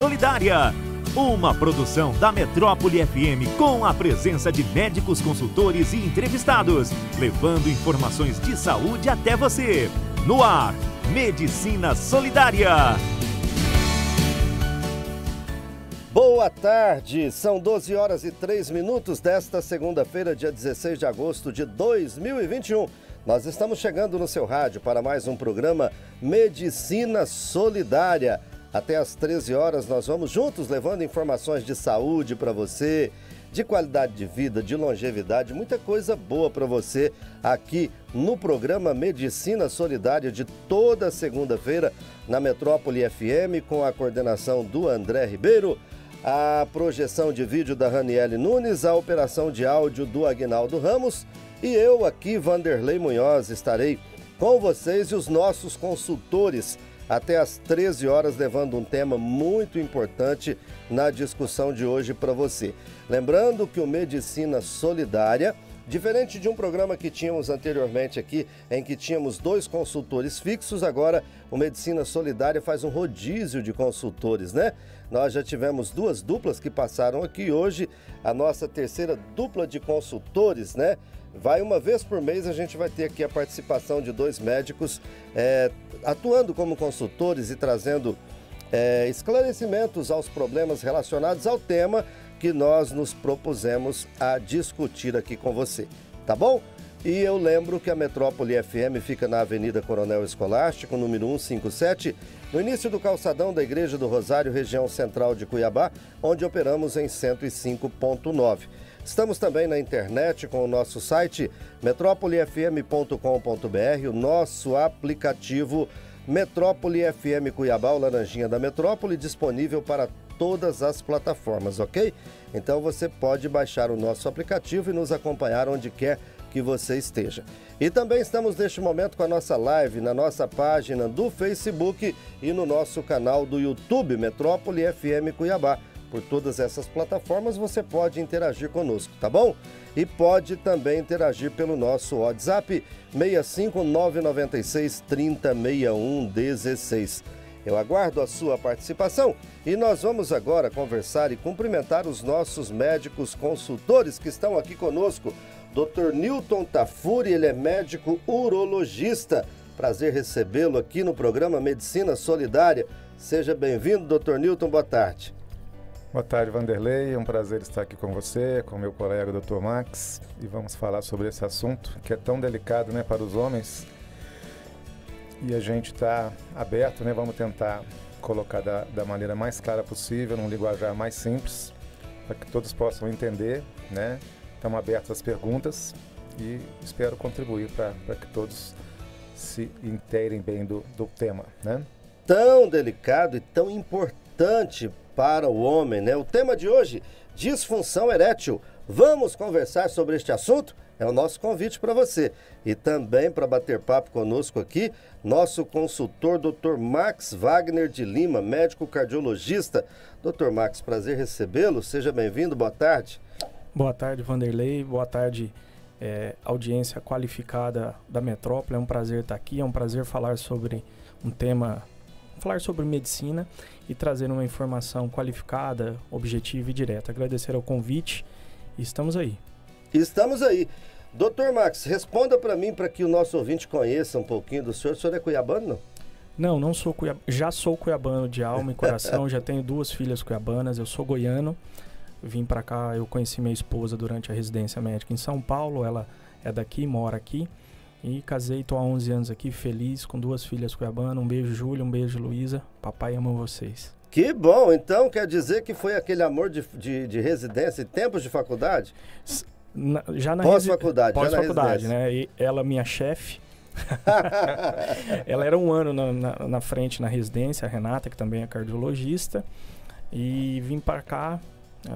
Solidária, uma produção da Metrópole FM com a presença de médicos, consultores e entrevistados, levando informações de saúde até você. No ar, Medicina Solidária. Boa tarde, são 12 horas e 3 minutos desta segunda-feira, dia 16 de agosto de 2021. Nós estamos chegando no seu rádio para mais um programa Medicina Solidária. Até às 13 horas nós vamos juntos levando informações de saúde para você, de qualidade de vida, de longevidade, muita coisa boa para você aqui no programa Medicina Solidária de toda segunda-feira na Metrópole FM com a coordenação do André Ribeiro, a projeção de vídeo da Raniele Nunes, a operação de áudio do Aguinaldo Ramos e eu aqui, Vanderlei Munhoz, estarei com vocês e os nossos consultores até às 13 horas, levando um tema muito importante na discussão de hoje para você. Lembrando que o Medicina Solidária, diferente de um programa que tínhamos anteriormente aqui, em que tínhamos 2 consultores fixos, agora o Medicina Solidária faz um rodízio de consultores, né? Nós já tivemos 2 duplas que passaram aqui, hoje a nossa terceira dupla de consultores, né? Vai uma vez por mês, a gente vai ter aqui a participação de 2 médicos atuando como consultores e trazendo esclarecimentos aos problemas relacionados ao tema que nós nos propusemos a discutir aqui com você, tá bom? E eu lembro que a Metrópole FM fica na Avenida Coronel Escolástico, número 157, no início do calçadão da Igreja do Rosário, região central de Cuiabá, onde operamos em 105.9. Estamos também na internet com o nosso site metrópolefm.com.br, o nosso aplicativo Metrópole FM Cuiabá, o Laranjinha da Metrópole, disponível para todas as plataformas, ok? Então você pode baixar o nosso aplicativo e nos acompanhar onde quer que você esteja. E também estamos neste momento com a nossa live na nossa página do Facebook e no nosso canal do YouTube, Metrópole FM Cuiabá. Por todas essas plataformas você pode interagir conosco, tá bom? E pode também interagir pelo nosso WhatsApp 65996 3061 16. Eu aguardo a sua participação e nós vamos agora conversar e cumprimentar os nossos médicos consultores que estão aqui conosco. Dr. Newton Tafuri, ele é médico urologista. Prazer recebê-lo aqui no programa Medicina Solidária. Seja bem-vindo, Dr. Newton, boa tarde. Boa tarde, Vanderlei. É um prazer estar aqui com você, com meu colega Dr. Max, e vamos falar sobre esse assunto que é tão delicado, né, para os homens. E a gente está aberto, né? Vamos tentar colocar da maneira mais clara possível, num linguajar mais simples, para que todos possam entender, né? Estamos abertos às perguntas e espero contribuir para que todos se inteirem bem do tema, né? Tão delicado e tão importante para o homem, né? O tema de hoje, disfunção erétil. Vamos conversar sobre este assunto? É o nosso convite para você. E também para bater papo conosco aqui, nosso consultor, Dr. Max Wagner de Lima, médico cardiologista. Dr. Max, prazer recebê-lo. Seja bem-vindo, boa tarde. Boa tarde, Vanderlei. Boa tarde, audiência qualificada da Metrópole. É um prazer estar aqui, é um prazer falar sobre um tema, falar sobre medicina e trazer uma informação qualificada, objetiva e direta. Agradecer ao convite e estamos aí. Estamos aí. Doutor Max, responda para mim, para que o nosso ouvinte conheça um pouquinho do senhor. O senhor é cuiabano, não? Não sou cuiabano. Já sou cuiabano de alma e coração, já tenho 2 filhas cuiabanas, eu sou goiano. Vim para cá, eu conheci minha esposa durante a residência médica em São Paulo, ela é daqui, mora aqui. E casei, estou há 11 anos aqui, feliz, com 2 filhas cuiabanas. Um beijo, Júlia, um beijo, Luísa. Papai ama vocês. Que bom! Então quer dizer que foi aquele amor de residência e tempos de faculdade? Já na pós-faculdade. Pós-faculdade, né? E ela, minha chefe, ela era 1 ano na frente na residência, a Renata, que também é cardiologista. E vim para cá,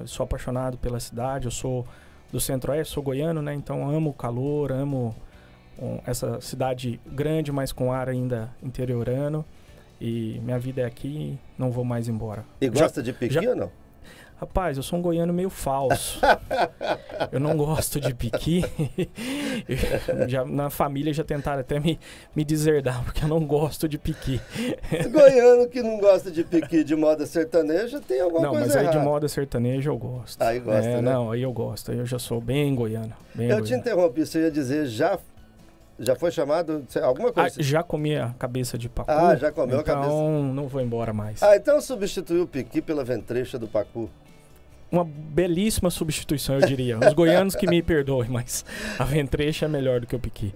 sou apaixonado pela cidade, eu sou do Centro-Oeste, sou goiano, né? Então amo o calor, amo essa cidade grande, mas com ar ainda interiorano. E minha vida é aqui, não vou mais embora. E gosta de piqui ou não? Rapaz, eu sou um goiano meio falso. Eu não gosto de piqui. Na família já tentaram até me deserdar, porque eu não gosto de piqui. Goiano que não gosta de piqui de moda sertaneja tem alguma coisa errada. Não, mas aí de moda sertaneja eu gosto. Aí gosta, né? Não, aí eu gosto. Aí eu já sou bem goiano. Eu te interrompi, você ia dizer, já foi chamado alguma coisa? Já comi a cabeça de pacu. Já comeu a cabeça. Então não vou embora mais. Então substituiu o piqui pela ventrecha do pacu. Uma belíssima substituição, eu diria. Os goianos que me perdoem, mas a ventrecha é melhor do que o piqui.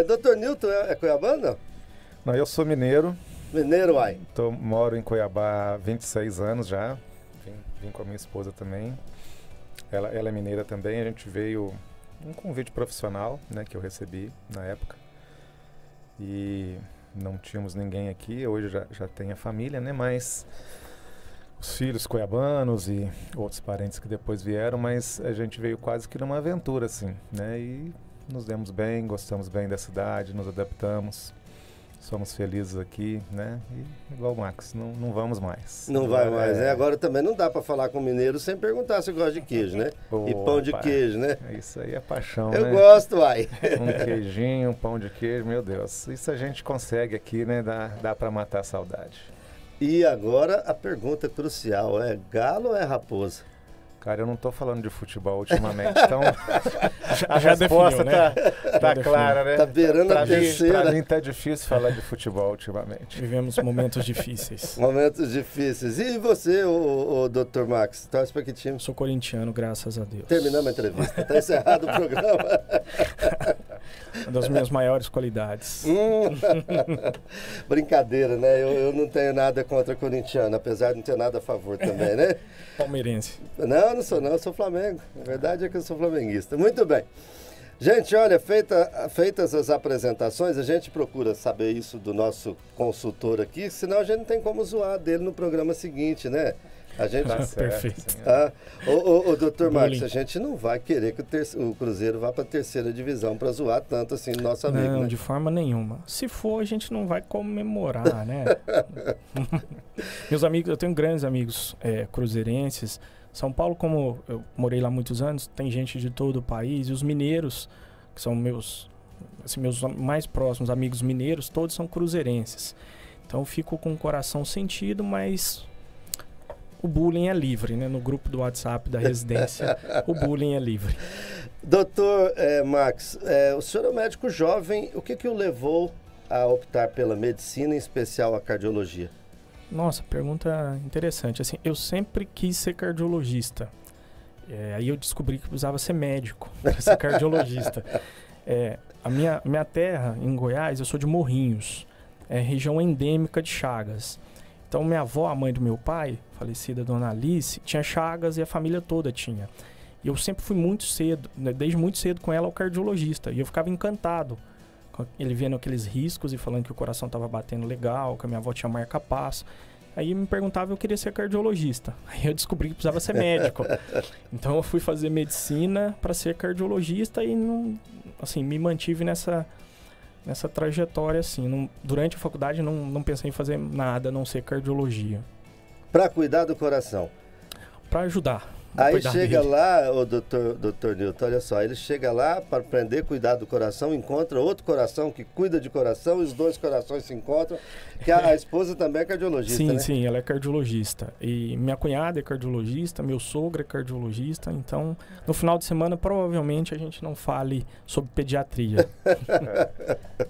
Dr. Newton é cuiabano? Não, eu sou mineiro. Mineiro, uai. Moro em Cuiabá há 26 anos já. Vim com a minha esposa também. Ela é mineira também. A gente veio um convite profissional, né, que eu recebi na época. E não tínhamos ninguém aqui. Hoje já tem a família, né, mas os filhos cuiabanos e outros parentes que depois vieram, mas a gente veio quase que numa aventura, assim, né? E nos demos bem, gostamos bem da cidade, nos adaptamos, somos felizes aqui, né? E igual o Max, não vamos mais. Não vai mais, né? Agora também não dá para falar com mineiro sem perguntar se gosta de queijo, né? E pão de queijo, né? Isso aí é paixão, né? Eu gosto, uai. Um queijinho, um pão de queijo, meu Deus. Isso a gente consegue aqui, né? Dá para matar a saudade. E agora a pergunta crucial, é galo ou é raposa? Cara, eu não tô falando de futebol ultimamente, então a já resposta definiu, né? tá clara, né? Tá beirando a terceira. Pra mim tá difícil falar de futebol ultimamente. Vivemos momentos difíceis. Momentos difíceis. E você, o Dr. Max, torce pra que time? Sou corintiano, graças a Deus. Terminamos a entrevista, tá encerrado o programa. Uma das minhas maiores qualidades. Brincadeira, né? Eu não tenho nada contra corintiano, apesar de não ter nada a favor também, né? Palmeirense. Não sou não, eu sou Flamengo. A verdade é que eu sou flamenguista. Muito bem. Gente, olha, feitas as apresentações, a gente procura saber isso do nosso consultor aqui, senão a gente não tem como zoar dele no programa seguinte, né? A gente... Perfeito. O Dr. Marcos, a gente não vai querer que o Cruzeiro vá para a terceira divisão para zoar tanto assim o nosso amigo, não, né? de forma nenhuma. Se for, a gente não vai comemorar, né? Meus amigos, eu tenho grandes amigos cruzeirenses. São Paulo, como eu morei lá muitos anos, tem gente de todo o país. E os mineiros, que são meus mais próximos amigos mineiros, todos são cruzeirenses. Então eu fico com o coração sentido, mas... O bullying é livre, né? No grupo do WhatsApp da residência, o bullying é livre. Doutor Max, o senhor é um médico jovem, o que o levou a optar pela medicina, em especial a cardiologia? Nossa, pergunta interessante. Assim, eu sempre quis ser cardiologista. Aí eu descobri que precisava ser médico para ser cardiologista. A minha terra, em Goiás, eu sou de Morrinhos, região endêmica de Chagas. Então, minha avó, a mãe do meu pai, falecida Dona Alice, tinha Chagas e a família toda tinha. E eu sempre fui muito cedo, né, desde muito cedo com ela ao cardiologista. E eu ficava encantado com ele vendo aqueles riscos e falando que o coração estava batendo legal, que a minha avó tinha marca-passo. Aí me perguntava, eu queria ser cardiologista. Aí eu descobri que precisava ser médico. Então eu fui fazer medicina para ser cardiologista e me mantive nessa trajetória, assim. Durante a faculdade não pensei em fazer nada, a não ser cardiologia. Para cuidar do coração? Para ajudar. Aí chega lá, o doutor Newton, olha só, ele chega lá para aprender a cuidar do coração, encontra outro coração que cuida de coração, e os dois corações se encontram, que a esposa também é cardiologista, sim, né? Sim, ela é cardiologista. E minha cunhada é cardiologista, meu sogro é cardiologista, então no final de semana provavelmente a gente não fale sobre pediatria.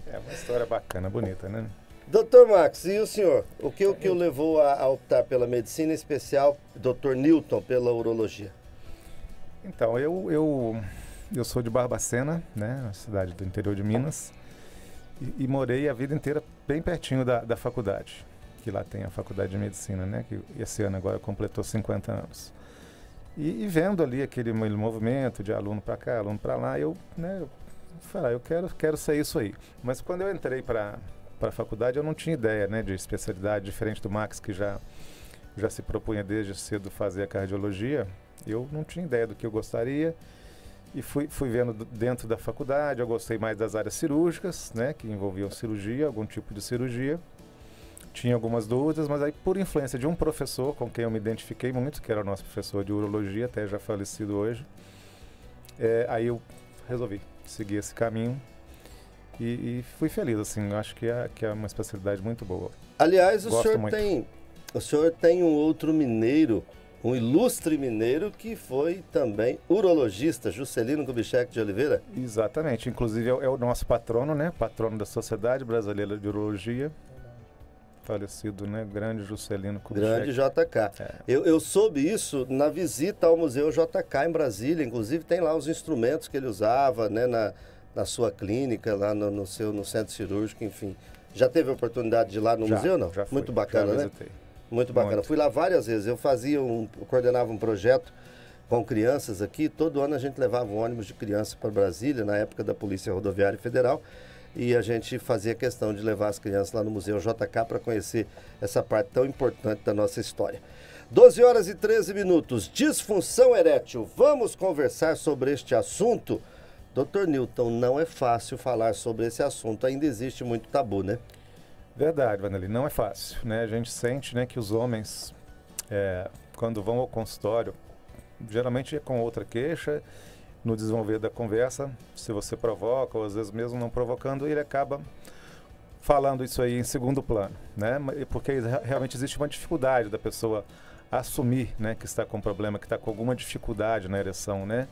É uma história bacana, bonita, né? Doutor Max, e o senhor? O que o levou a optar pela medicina, em especial, doutor Newton, pela urologia? Então, eu sou de Barbacena, né, uma cidade do interior de Minas, e morei a vida inteira bem pertinho da faculdade, que lá tem a faculdade de medicina, né, que esse ano agora completou 50 anos. E vendo ali aquele movimento de aluno para cá, aluno para lá, eu falei, eu quero ser isso aí. Mas quando eu entrei para a faculdade, eu não tinha ideia, né, de especialidade, diferente do Max, que já se propunha desde cedo fazer a cardiologia. Eu não tinha ideia do que eu gostaria e fui vendo dentro da faculdade. Eu gostei mais das áreas cirúrgicas, né, que envolviam cirurgia, algum tipo de cirurgia. tinha algumas dúvidas, mas aí por influência de um professor com quem eu me identifiquei muito, que era o nosso professor de urologia, até já falecido hoje, aí eu resolvi seguir esse caminho e fui feliz, assim, eu acho que é uma especialidade muito boa. Aliás, o senhor tem um outro mineiro, um ilustre mineiro que foi também urologista, Juscelino Kubitschek de Oliveira. Exatamente, inclusive é o nosso patrono, né? Patrono da Sociedade Brasileira de Urologia, falecido, né? Grande Juscelino Kubitschek. Grande JK. Eu soube isso na visita ao Museu JK em Brasília, inclusive tem lá os instrumentos que ele usava, né? Na sua clínica, lá no centro cirúrgico, enfim. Já teve a oportunidade de ir lá no museu, não? Já fui, muito bacana, já né? visitei. Muito bacana. Muito. Fui lá várias vezes. Eu coordenava um projeto com crianças aqui. Todo ano a gente levava um ônibus de criança para Brasília, na época da Polícia Rodoviária Federal. E a gente fazia questão de levar as crianças lá no Museu JK para conhecer essa parte tão importante da nossa história. 12 horas e 13 minutos. Disfunção erétil. Vamos conversar sobre este assunto. Dr. Newton, não é fácil falar sobre esse assunto. Ainda existe muito tabu, né? Verdade, Vanderlei, não é fácil, né? A gente sente, né, que os homens, quando vão ao consultório, geralmente é com outra queixa, no desenvolver da conversa, se você provoca, ou às vezes mesmo não provocando, ele acaba falando isso aí em segundo plano, né? Porque realmente existe uma dificuldade da pessoa assumir, né, que está com problema, que está com alguma dificuldade na ereção, né?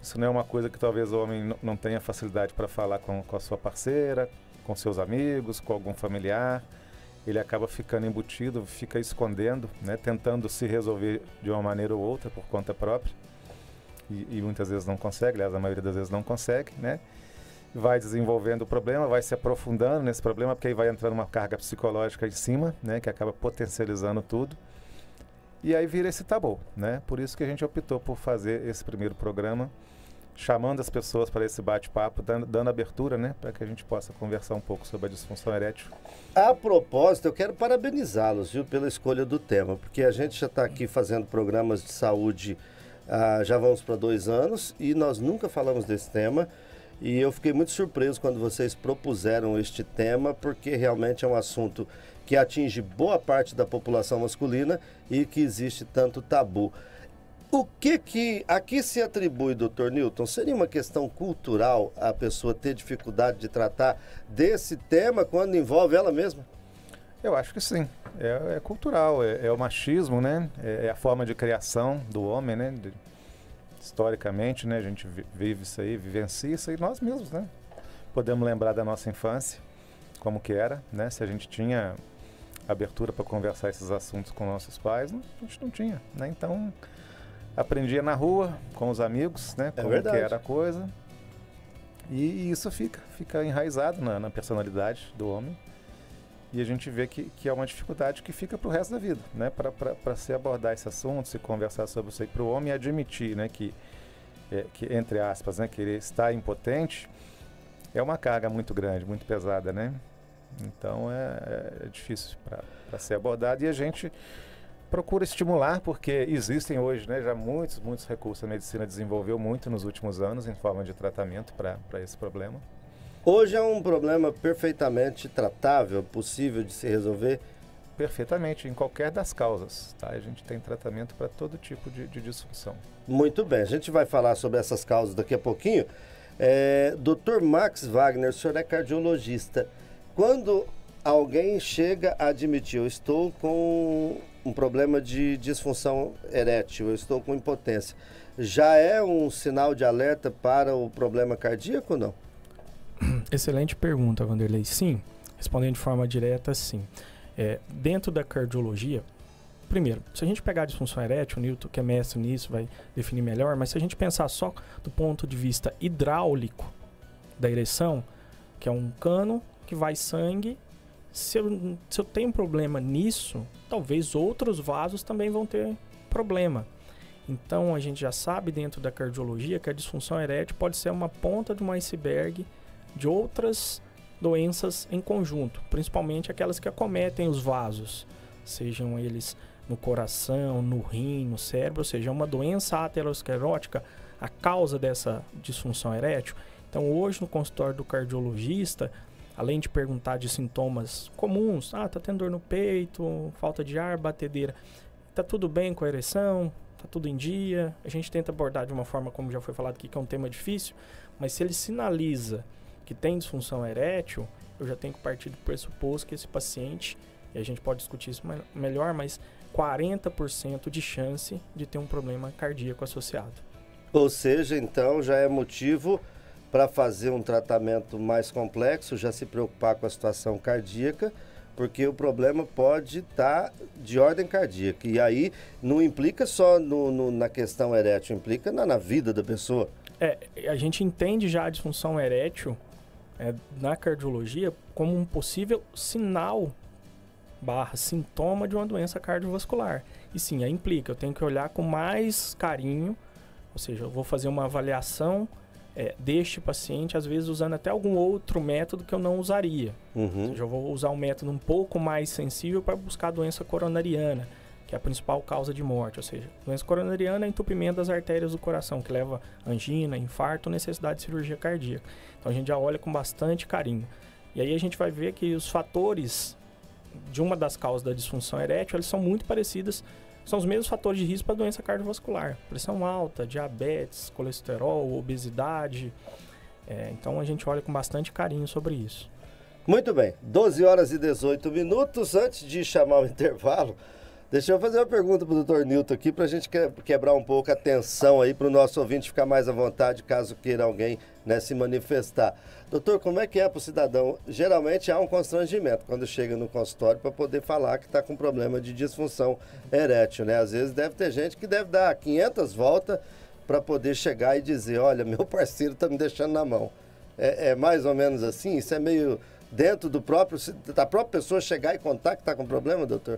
Isso não é uma coisa que talvez o homem não tenha facilidade para falar com a sua parceira, com seus amigos, com algum familiar. Ele acaba ficando embutido, fica escondendo, né, tentando se resolver de uma maneira ou outra por conta própria. E muitas vezes não consegue, aliás, a maioria das vezes não consegue, né? Vai desenvolvendo o problema, vai se aprofundando nesse problema, porque aí vai entrando uma carga psicológica em cima, né, que acaba potencializando tudo. E aí vira esse tabu, né? Por isso que a gente optou por fazer esse primeiro programa, chamando as pessoas para esse bate-papo, dando abertura, né, para que a gente possa conversar um pouco sobre a disfunção erétil. A propósito, eu quero parabenizá-los, viu, pela escolha do tema, porque a gente já está aqui fazendo programas de saúde, já vamos para 2 anos, e nós nunca falamos desse tema, e eu fiquei muito surpreso quando vocês propuseram este tema, porque realmente é um assunto que atinge boa parte da população masculina e que existe tanto tabu. O que aqui se atribui, Dr. Newton? Seria uma questão cultural a pessoa ter dificuldade de tratar desse tema quando envolve ela mesma? Eu acho que sim. É cultural, é o machismo, né? É a forma de criação do homem, né? Historicamente, né? A gente vive isso aí, vivencia isso aí nós mesmos, né? Podemos lembrar da nossa infância, como que era, né? Se a gente tinha abertura para conversar esses assuntos com nossos pais, a gente não tinha, né? Então, aprendia na rua, com os amigos, né? Como que era a coisa. E isso fica enraizado na personalidade do homem. E a gente vê que é uma dificuldade que fica para o resto da vida, né? Para se abordar esse assunto, se conversar sobre isso aí para o homem e admitir, né? Que, entre aspas, né? Querer estar impotente é uma carga muito grande, muito pesada, né? Então é difícil para ser abordado e a gente procura estimular, porque existem hoje, né, já muitos recursos. A medicina desenvolveu muito nos últimos anos em forma de tratamento para esse problema. Hoje é um problema perfeitamente tratável, possível de se resolver? Perfeitamente, em qualquer das causas, tá? A gente tem tratamento para todo tipo de disfunção. Muito bem, a gente vai falar sobre essas causas daqui a pouquinho. Dr. Max Wagner, o senhor é cardiologista. Quando alguém chega a admitir, eu estou com um problema de disfunção erétil, eu estou com impotência, já é um sinal de alerta para o problema cardíaco ou não? Excelente pergunta, Vanderlei. Sim, respondendo de forma direta, sim. Dentro da cardiologia, primeiro, se a gente pegar a disfunção erétil, o Newton, que é mestre nisso, vai definir melhor, mas se a gente pensar só do ponto de vista hidráulico da ereção, que é um cano que vai sangue, se eu tenho um problema nisso, talvez outros vasos também vão ter problema. Então, a gente já sabe dentro da cardiologia que a disfunção erétil pode ser uma ponta de um iceberg de outras doenças em conjunto, principalmente aquelas que acometem os vasos, sejam eles no coração, no rim, no cérebro, ou seja, uma doença aterosclerótica, a causa dessa disfunção erétil. Então, hoje no consultório do cardiologista, além de perguntar de sintomas comuns, tá tendo dor no peito, falta de ar, batedeira, tá tudo bem com a ereção, tá tudo em dia, a gente tenta abordar de uma forma, como já foi falado aqui, que é um tema difícil, mas se ele sinaliza que tem disfunção erétil, eu já tenho que partir do pressuposto que esse paciente, e a gente pode discutir isso melhor, mas 40% de chance de ter um problema cardíaco associado. Ou seja, então já é motivo para fazer um tratamento mais complexo, já se preocupar com a situação cardíaca, porque o problema pode estar de ordem cardíaca. E aí não implica só na questão erétil, implica na vida da pessoa. A gente entende já a disfunção erétil na cardiologia como um possível sinal / sintoma de uma doença cardiovascular. E sim, aí implica, eu tenho que olhar com mais carinho, ou seja, eu vou fazer uma avaliação deste paciente, às vezes usando até algum outro método que eu não usaria. Ou seja, eu vou usar um método um pouco mais sensível para buscar a doença coronariana, que é a principal causa de morte. Ou seja, doença coronariana é entupimento das artérias do coração, que leva a angina, infarto, necessidade de cirurgia cardíaca. Então a gente já olha com bastante carinho. E aí a gente vai ver que os fatores de uma das causas da disfunção erétil, eles são muito parecidas, são os mesmos fatores de risco para doença cardiovascular. Pressão alta, diabetes, colesterol, obesidade. Então a gente olha com bastante carinho sobre isso. Muito bem, 12 horas e 18 minutos. Antes de chamar o intervalo, deixa eu fazer uma pergunta para o Dr. Nilton aqui, para a gente quebrar um pouco a tensão aí, para o nosso ouvinte ficar mais à vontade, caso queira alguém se manifestar. Doutor, como é que é para o cidadão? Geralmente há um constrangimento quando chega no consultório para poder falar que está com problema de disfunção erétil, né? Às vezes deve ter gente que deve dar 500 voltas para poder chegar e dizer, olha, meu parceiro está me deixando na mão. É mais ou menos assim? Isso é meio dentro da própria pessoa chegar e contar que está com problema, doutor?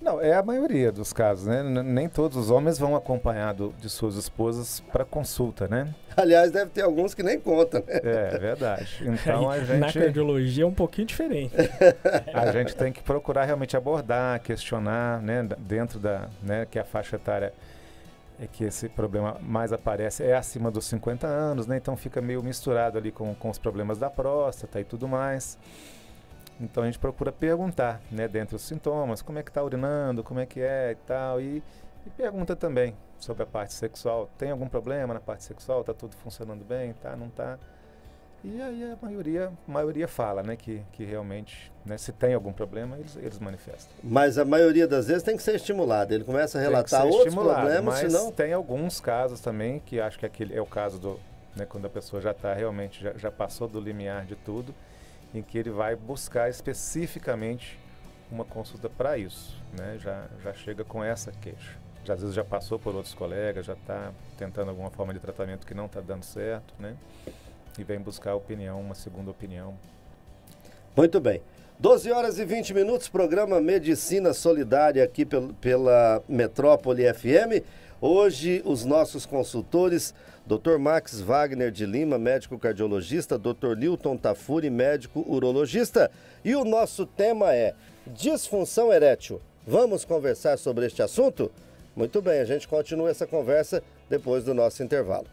Não, é a maioria dos casos, né? Nem todos os homens vão acompanhado de suas esposas para consulta, né? Aliás, deve ter alguns que nem contam, né? É verdade. Então a gente... Na cardiologia é um pouquinho diferente. A gente tem que procurar realmente abordar, questionar, né? Dentro da... né? Que a faixa etária é que esse problema mais aparece é acima dos 50 anos, né? Então fica meio misturado ali com os problemas da próstata e tudo mais. Então a gente procura perguntar, né, dentre os sintomas, como é que está urinando, como é que é e tal, e pergunta também sobre a parte sexual. Tem algum problema na parte sexual? Está tudo funcionando bem? Tá? Não está? E aí a maioria fala, né, que realmente, né, se tem algum problema, eles manifestam. Mas a maioria das vezes tem que ser estimulado. Ele começa a relatar outros problemas, mas senão... tem alguns casos também, que acho que aquele é o caso do, né, quando a pessoa já está realmente, já passou do limiar de tudo, em que ele vai buscar especificamente uma consulta para isso, né? Já chega com essa queixa. Às vezes já passou por outros colegas, já está tentando alguma forma de tratamento que não está dando certo, né? E vem buscar uma segunda opinião. Muito bem. 12 horas e 20 minutos, programa Medicina Solidária aqui pela Metrópole FM. Hoje, os nossos consultores, Dr. Max Wagner de Lima, médico cardiologista, Dr. Nilton Tafuri, médico urologista. E o nosso tema é disfunção erétil. Vamos conversar sobre este assunto? Muito bem, a gente continua essa conversa depois do nosso intervalo.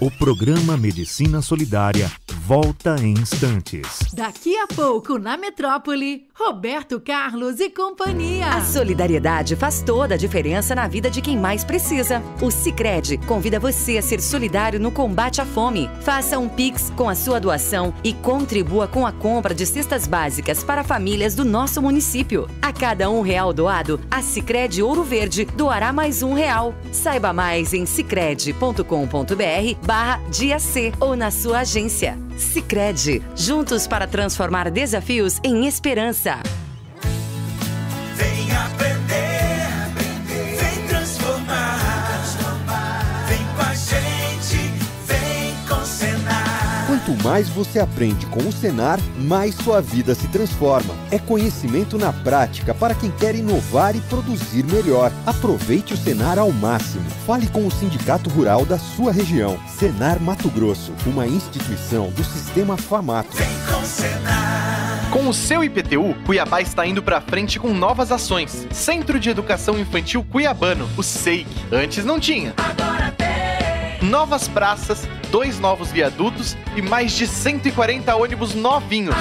O programa Medicina Solidária volta em instantes. Daqui a pouco, na Metrópole, Roberto Carlos e companhia. A solidariedade faz toda a diferença na vida de quem mais precisa. O Sicredi convida você a ser solidário no combate à fome. Faça um Pix com a sua doação e contribua com a compra de cestas básicas para famílias do nosso município. A cada R$1 doado, a Sicredi Ouro Verde doará mais R$1. Saiba mais em sicredi.com.br/dia C ou na sua agência. Sicredi, juntos para transformar desafios em esperança. Vem aprender, vem transformar, vem com a gente, vem com o Senar. Quanto mais você aprende com o Senar, mais sua vida se transforma. É conhecimento na prática para quem quer inovar e produzir melhor. Aproveite o Senar ao máximo. Fale com o Sindicato Rural da sua região. Senar Mato Grosso, uma instituição do Sistema Famato. Vem com o Senar. Com o seu IPTU, Cuiabá está indo para frente com novas ações. Centro de Educação Infantil Cuiabano, o SEIC. Antes não tinha. Agora tem. Novas praças, 2 novos viadutos e mais de 140 ônibus novinhos.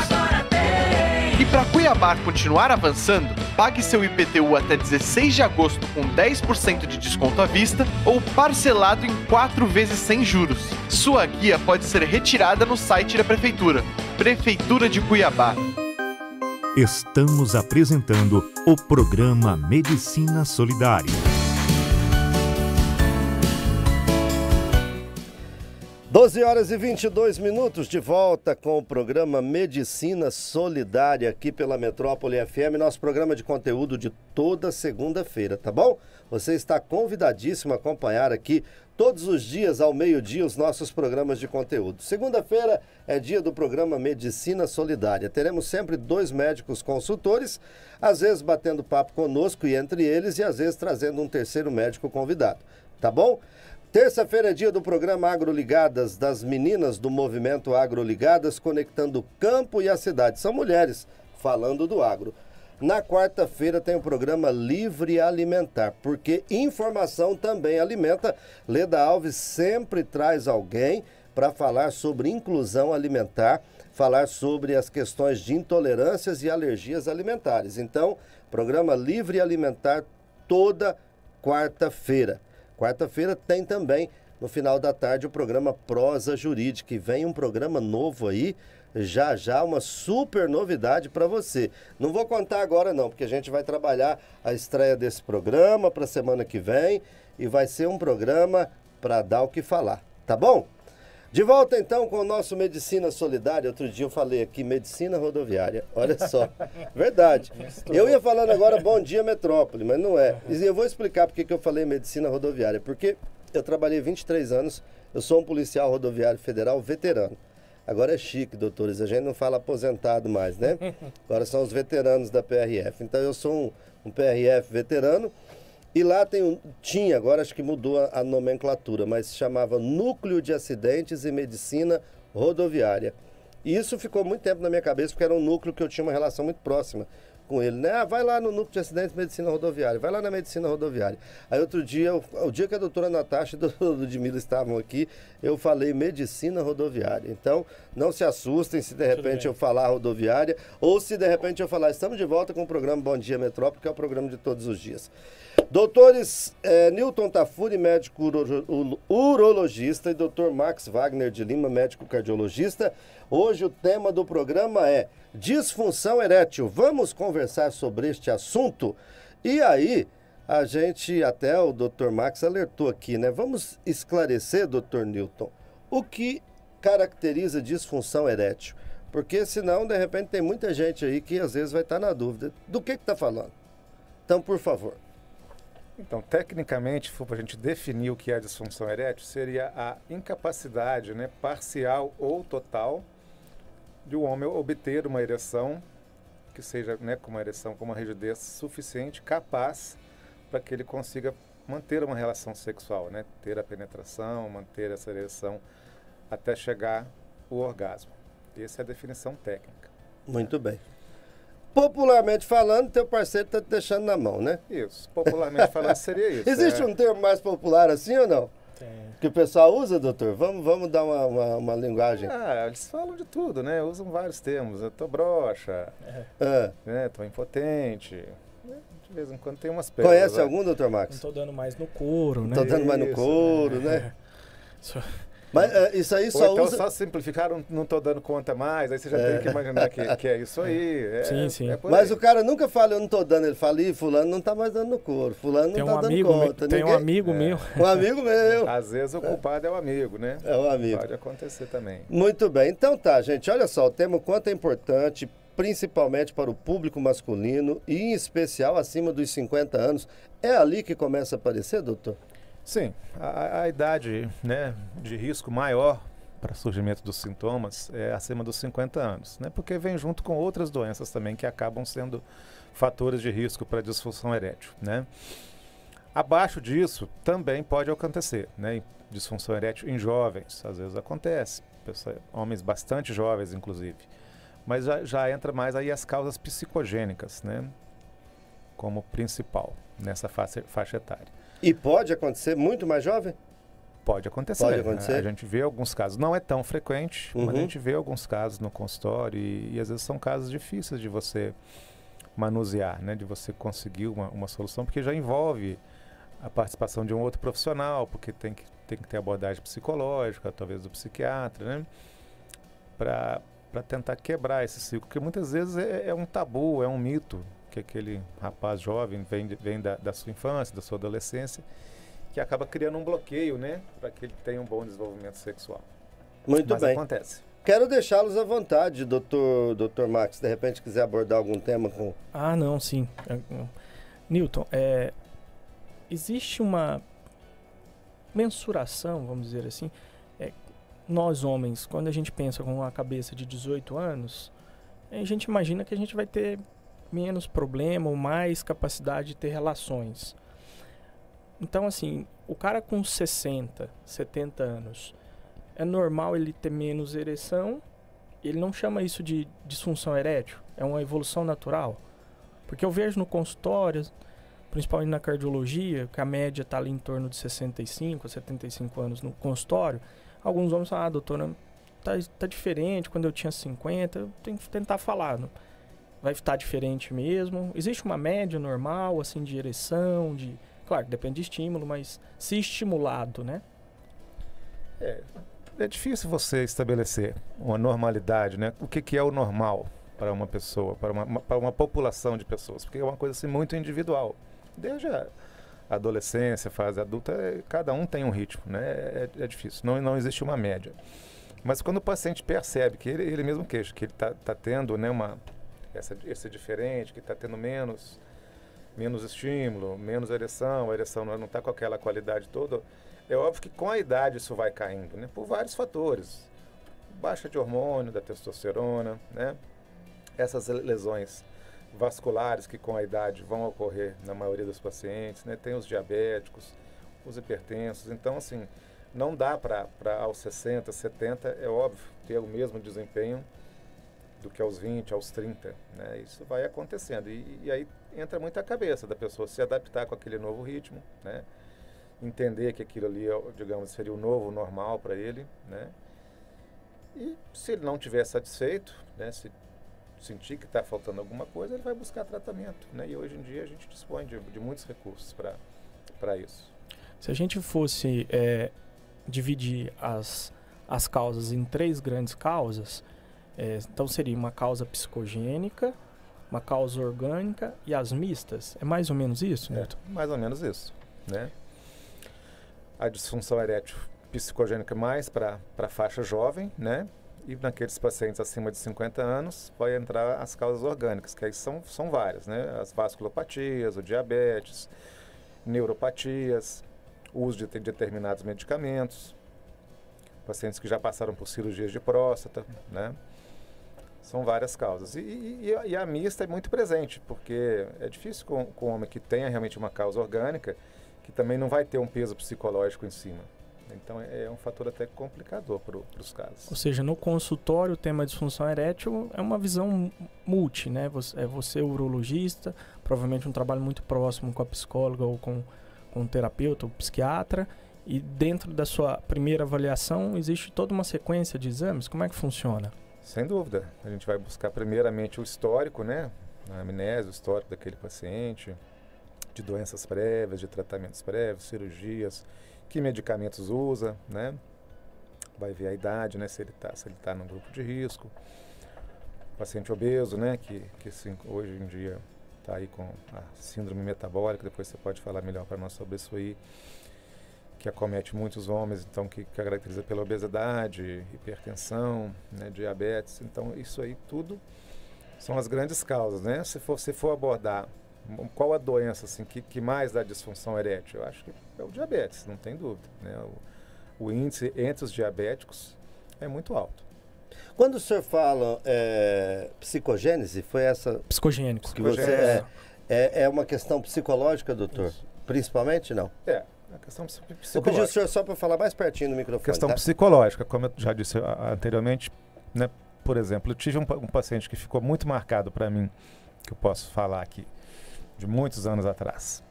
E para Cuiabá continuar avançando, pague seu IPTU até 16 de agosto com 10% de desconto à vista ou parcelado em 4 vezes sem juros. Sua guia pode ser retirada no site da Prefeitura. Prefeitura de Cuiabá. Estamos apresentando o programa Medicina Solidária. 12h22, de volta com o programa Medicina Solidária aqui pela Metrópole FM, nosso programa de conteúdo de toda segunda-feira, tá bom? Você está convidadíssimo a acompanhar aqui todos os dias ao meio-dia os nossos programas de conteúdo. Segunda-feira é dia do programa Medicina Solidária. Teremos sempre 2 médicos consultores, às vezes batendo papo conosco e entre eles, e às vezes trazendo um terceiro médico convidado, tá bom? Terça-feira é dia do programa Agroligadas, das meninas do movimento Agroligadas, conectando o campo e a cidade. São mulheres falando do agro. Na quarta-feira tem o programa Livre Alimentar, porque informação também alimenta. Leda Alves sempre traz alguém para falar sobre inclusão alimentar, falar sobre as questões de intolerâncias e alergias alimentares. Então, programa Livre Alimentar toda quarta-feira. Quarta-feira tem também, no final da tarde, o programa Prosa Jurídica. E vem um programa novo aí, já uma super novidade para você. Não vou contar agora não, porque a gente vai trabalhar a estreia desse programa para a semana que vem. E vai ser um programa para dar o que falar, tá bom? De volta então com o nosso Medicina Solidária. Outro dia eu falei aqui, Medicina Rodoviária. Olha só, verdade. Eu ia falando agora Bom Dia Metrópole, mas não é. E eu vou explicar porque que eu falei Medicina Rodoviária. Porque eu trabalhei 23 anos, eu sou um policial rodoviário federal veterano. Agora é chique, doutores, a gente não fala aposentado mais, né? Agora são os veteranos da PRF. Então eu sou um PRF veterano. E lá tinha, agora acho que mudou a nomenclatura, mas se chamava Núcleo de Acidentes e Medicina Rodoviária. E isso ficou muito tempo na minha cabeça, porque era um núcleo que eu tinha uma relação muito próxima com ele, né? Ah, vai lá no Núcleo de Acidentes e Medicina Rodoviária, vai lá na Medicina Rodoviária. Aí outro dia, o dia que a doutora Natasha e o doutor Ludmila estavam aqui, eu falei Medicina Rodoviária. Então, não se assustem se de repente eu falar rodoviária, ou se de repente eu falar, estamos de volta com o programa Bom Dia Metrópole, que é o programa de todos os dias. Doutores Newton Tafuri, médico urologista, e doutor Max Wagner de Lima, médico cardiologista. Hoje o tema do programa é disfunção erétil. Vamos conversar sobre este assunto? E aí, a gente, até o doutor Max alertou aqui, né? Vamos esclarecer, doutor Newton, o que caracteriza disfunção erétil? Porque senão, de repente, tem muita gente aí que às vezes vai estar na dúvida. Do que está falando? Então, por favor. Então, tecnicamente, para a gente definir o que é a disfunção erétil, seria a incapacidade, né, parcial ou total de um homem obter uma ereção que seja, né, com uma ereção com uma rigidez suficiente, capaz para que ele consiga manter uma relação sexual, né, ter a penetração, manter essa ereção até chegar o orgasmo. Essa é a definição técnica. Muito bem. Popularmente falando, teu parceiro está te deixando na mão, né? Isso, popularmente falando seria isso. Existe um termo mais popular assim ou não? Tem. Que o pessoal usa, doutor? Vamos dar uma linguagem. Eles falam de tudo, né? Usam vários termos. Eu tô broxa, né? Tô impotente. De vez em quando tem umas pérolas. Conhece algum, doutor Max? Não tô dando mais no couro, né? Tô dando mais no couro, né? Mas isso aí só então usa... só simplificaram, não tô dando conta mais, aí você já tem que imaginar que é isso aí. Sim. Mas o cara nunca fala, eu não tô dando, ele fala, fulano não tá mais dando no couro, fulano não tá dando conta. Tem um amigo meu. Um amigo meu. Às vezes o culpado é o amigo, né? É o amigo. Pode acontecer também. Muito bem, então tá, gente, olha só, o tema o quanto é importante, principalmente para o público masculino e em especial acima dos 50 anos. É ali que começa a aparecer, doutor? Sim, a idade, né, de risco maior para surgimento dos sintomas é acima dos 50 anos, né, porque vem junto com outras doenças também que acabam sendo fatores de risco para disfunção erétil, né. Abaixo disso também pode acontecer, né, disfunção erétil em jovens, às vezes acontece, homens bastante jovens inclusive, mas já entra mais aí as causas psicogênicas, né, como principal nessa faixa etária. E pode acontecer muito mais jovem? Pode acontecer. Pode acontecer? A gente vê alguns casos. Não é tão frequente, mas a Uhum. gente vê alguns casos no consultório e às vezes são casos difíceis de você manusear, né? De você conseguir uma solução, porque já envolve a participação de um outro profissional, porque tem que ter abordagem psicológica, talvez do psiquiatra, né? Para tentar quebrar esse ciclo, porque muitas vezes é um tabu, é um mito que aquele rapaz jovem vem da sua infância, da sua adolescência, que acaba criando um bloqueio, né? Para que ele tenha um bom desenvolvimento sexual. Muito Mas bem. acontece. Quero deixá-los à vontade, doutor Max, se de repente quiser abordar algum tema com... Ah, não, sim. Newton, existe uma mensuração, vamos dizer assim. Nós homens, quando a gente pensa com uma cabeça de 18 anos, a gente imagina que a gente vai ter menos problema ou mais capacidade de ter relações. Então, assim, o cara com 60, 70 anos, é normal ele ter menos ereção. Ele não chama isso de disfunção erétil, é uma evolução natural. Porque eu vejo no consultório, principalmente na cardiologia, que a média está ali em torno de 65, 75 anos no consultório. Alguns homens falam, doutora, tá diferente, quando eu tinha 50, eu tenho que tentar falar. Não? Vai estar diferente mesmo. Existe uma média normal, assim, de ereção, claro, depende de estímulo, mas se estimulado, né? É difícil você estabelecer uma normalidade, né? O que é o normal para uma pessoa, para uma população de pessoas, porque é uma coisa assim muito individual. Desde a adolescência, fase adulta, cada um tem um ritmo, né? É difícil, não existe uma média. Mas quando o paciente percebe que ele mesmo queixa, que ele está tendo, né, esse diferente, que está tendo menos estímulo, menos ereção, a ereção não está com aquela qualidade toda, é óbvio que com a idade isso vai caindo, né? Por vários fatores. Baixa de hormônio, da testosterona, né? Essas lesões vasculares que com a idade vão ocorrer na maioria dos pacientes, né? Tem os diabéticos, os hipertensos. Então, assim, não dá para aos 60, 70, é óbvio, ter o mesmo desempenho do que aos 20, aos 30, né? Isso vai acontecendo. E aí entra muito a cabeça da pessoa se adaptar com aquele novo ritmo, né? Entender que aquilo ali, digamos, seria o novo normal para ele, né? E se ele não estiver satisfeito, né? Se sentir que está faltando alguma coisa, ele vai buscar tratamento, né? E hoje em dia a gente dispõe de muitos recursos para isso. Se a gente fosse dividir as causas em 3 grandes causas, então seria uma causa psicogênica, uma causa orgânica e as mistas. É mais ou menos isso, Newton? Mais ou menos isso, né? A disfunção erétil psicogênica mais para a faixa jovem, né? E naqueles pacientes acima de 50 anos vai entrar as causas orgânicas, que aí são várias, né? As vasculopatias, o diabetes, neuropatias, o uso de determinados medicamentos, pacientes que já passaram por cirurgias de próstata, né? São várias causas. E a mista é muito presente, porque é difícil com um homem que tenha realmente uma causa orgânica, que também não vai ter um peso psicológico em cima. Então é um fator até complicador para os casos. Ou seja, no consultório o tema disfunção erétil é uma visão multi, né? Você urologista, provavelmente um trabalho muito próximo com a psicóloga ou com o terapeuta ou psiquiatra, e dentro da sua primeira avaliação existe toda uma sequência de exames. Como é que funciona? Sem dúvida. A gente vai buscar primeiramente o histórico, né? A amnésia, o histórico daquele paciente, de doenças prévias, de tratamentos prévios, cirurgias, que medicamentos usa, né? Vai ver a idade, né? Se ele tá num grupo de risco. Paciente obeso, né? Que hoje em dia está aí com a síndrome metabólica, depois você pode falar melhor para nós sobre isso aí, que acomete muitos homens, então que caracteriza pela obesidade, hipertensão, né? Diabetes. Então isso aí tudo são as grandes causas, né? Se for abordar qual a doença assim, que mais dá disfunção erétil, eu acho que é o diabetes, não tem dúvida, né? O índice entre os diabéticos é muito alto. Quando o senhor fala psicogênese, foi essa... Psicogênico. Que você é uma questão psicológica, doutor? Isso. Principalmente, não? A questão psicológica. Eu pedi ao senhor só para falar mais pertinho do microfone. Questão psicológica, como eu já disse anteriormente, né? Por exemplo, eu tive um paciente que ficou muito marcado para mim, que eu posso falar aqui, de muitos anos atrás.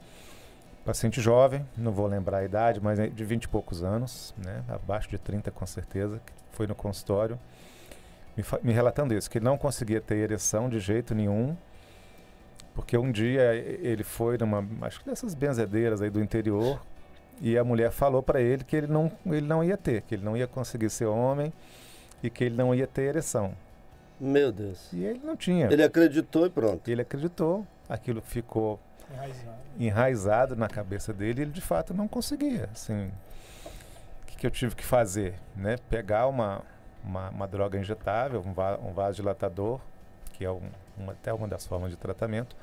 Paciente jovem, não vou lembrar a idade, mas de 20 e poucos anos, né? Abaixo de 30 com certeza, que foi no consultório, me relatando isso, que ele não conseguia ter ereção de jeito nenhum, porque um dia ele foi numa, acho que dessas benzedeiras aí do interior, e a mulher falou para ele que ele não ia ter, que ele não ia conseguir ser homem e que ele não ia ter ereção. Meu Deus. E ele não tinha. Ele acreditou e pronto. Ele acreditou, aquilo ficou enraizado na cabeça dele, e ele de fato não conseguia. Assim, o que eu tive que fazer? Né? Pegar uma droga injetável, um vasodilatador, que é até uma das formas de tratamento,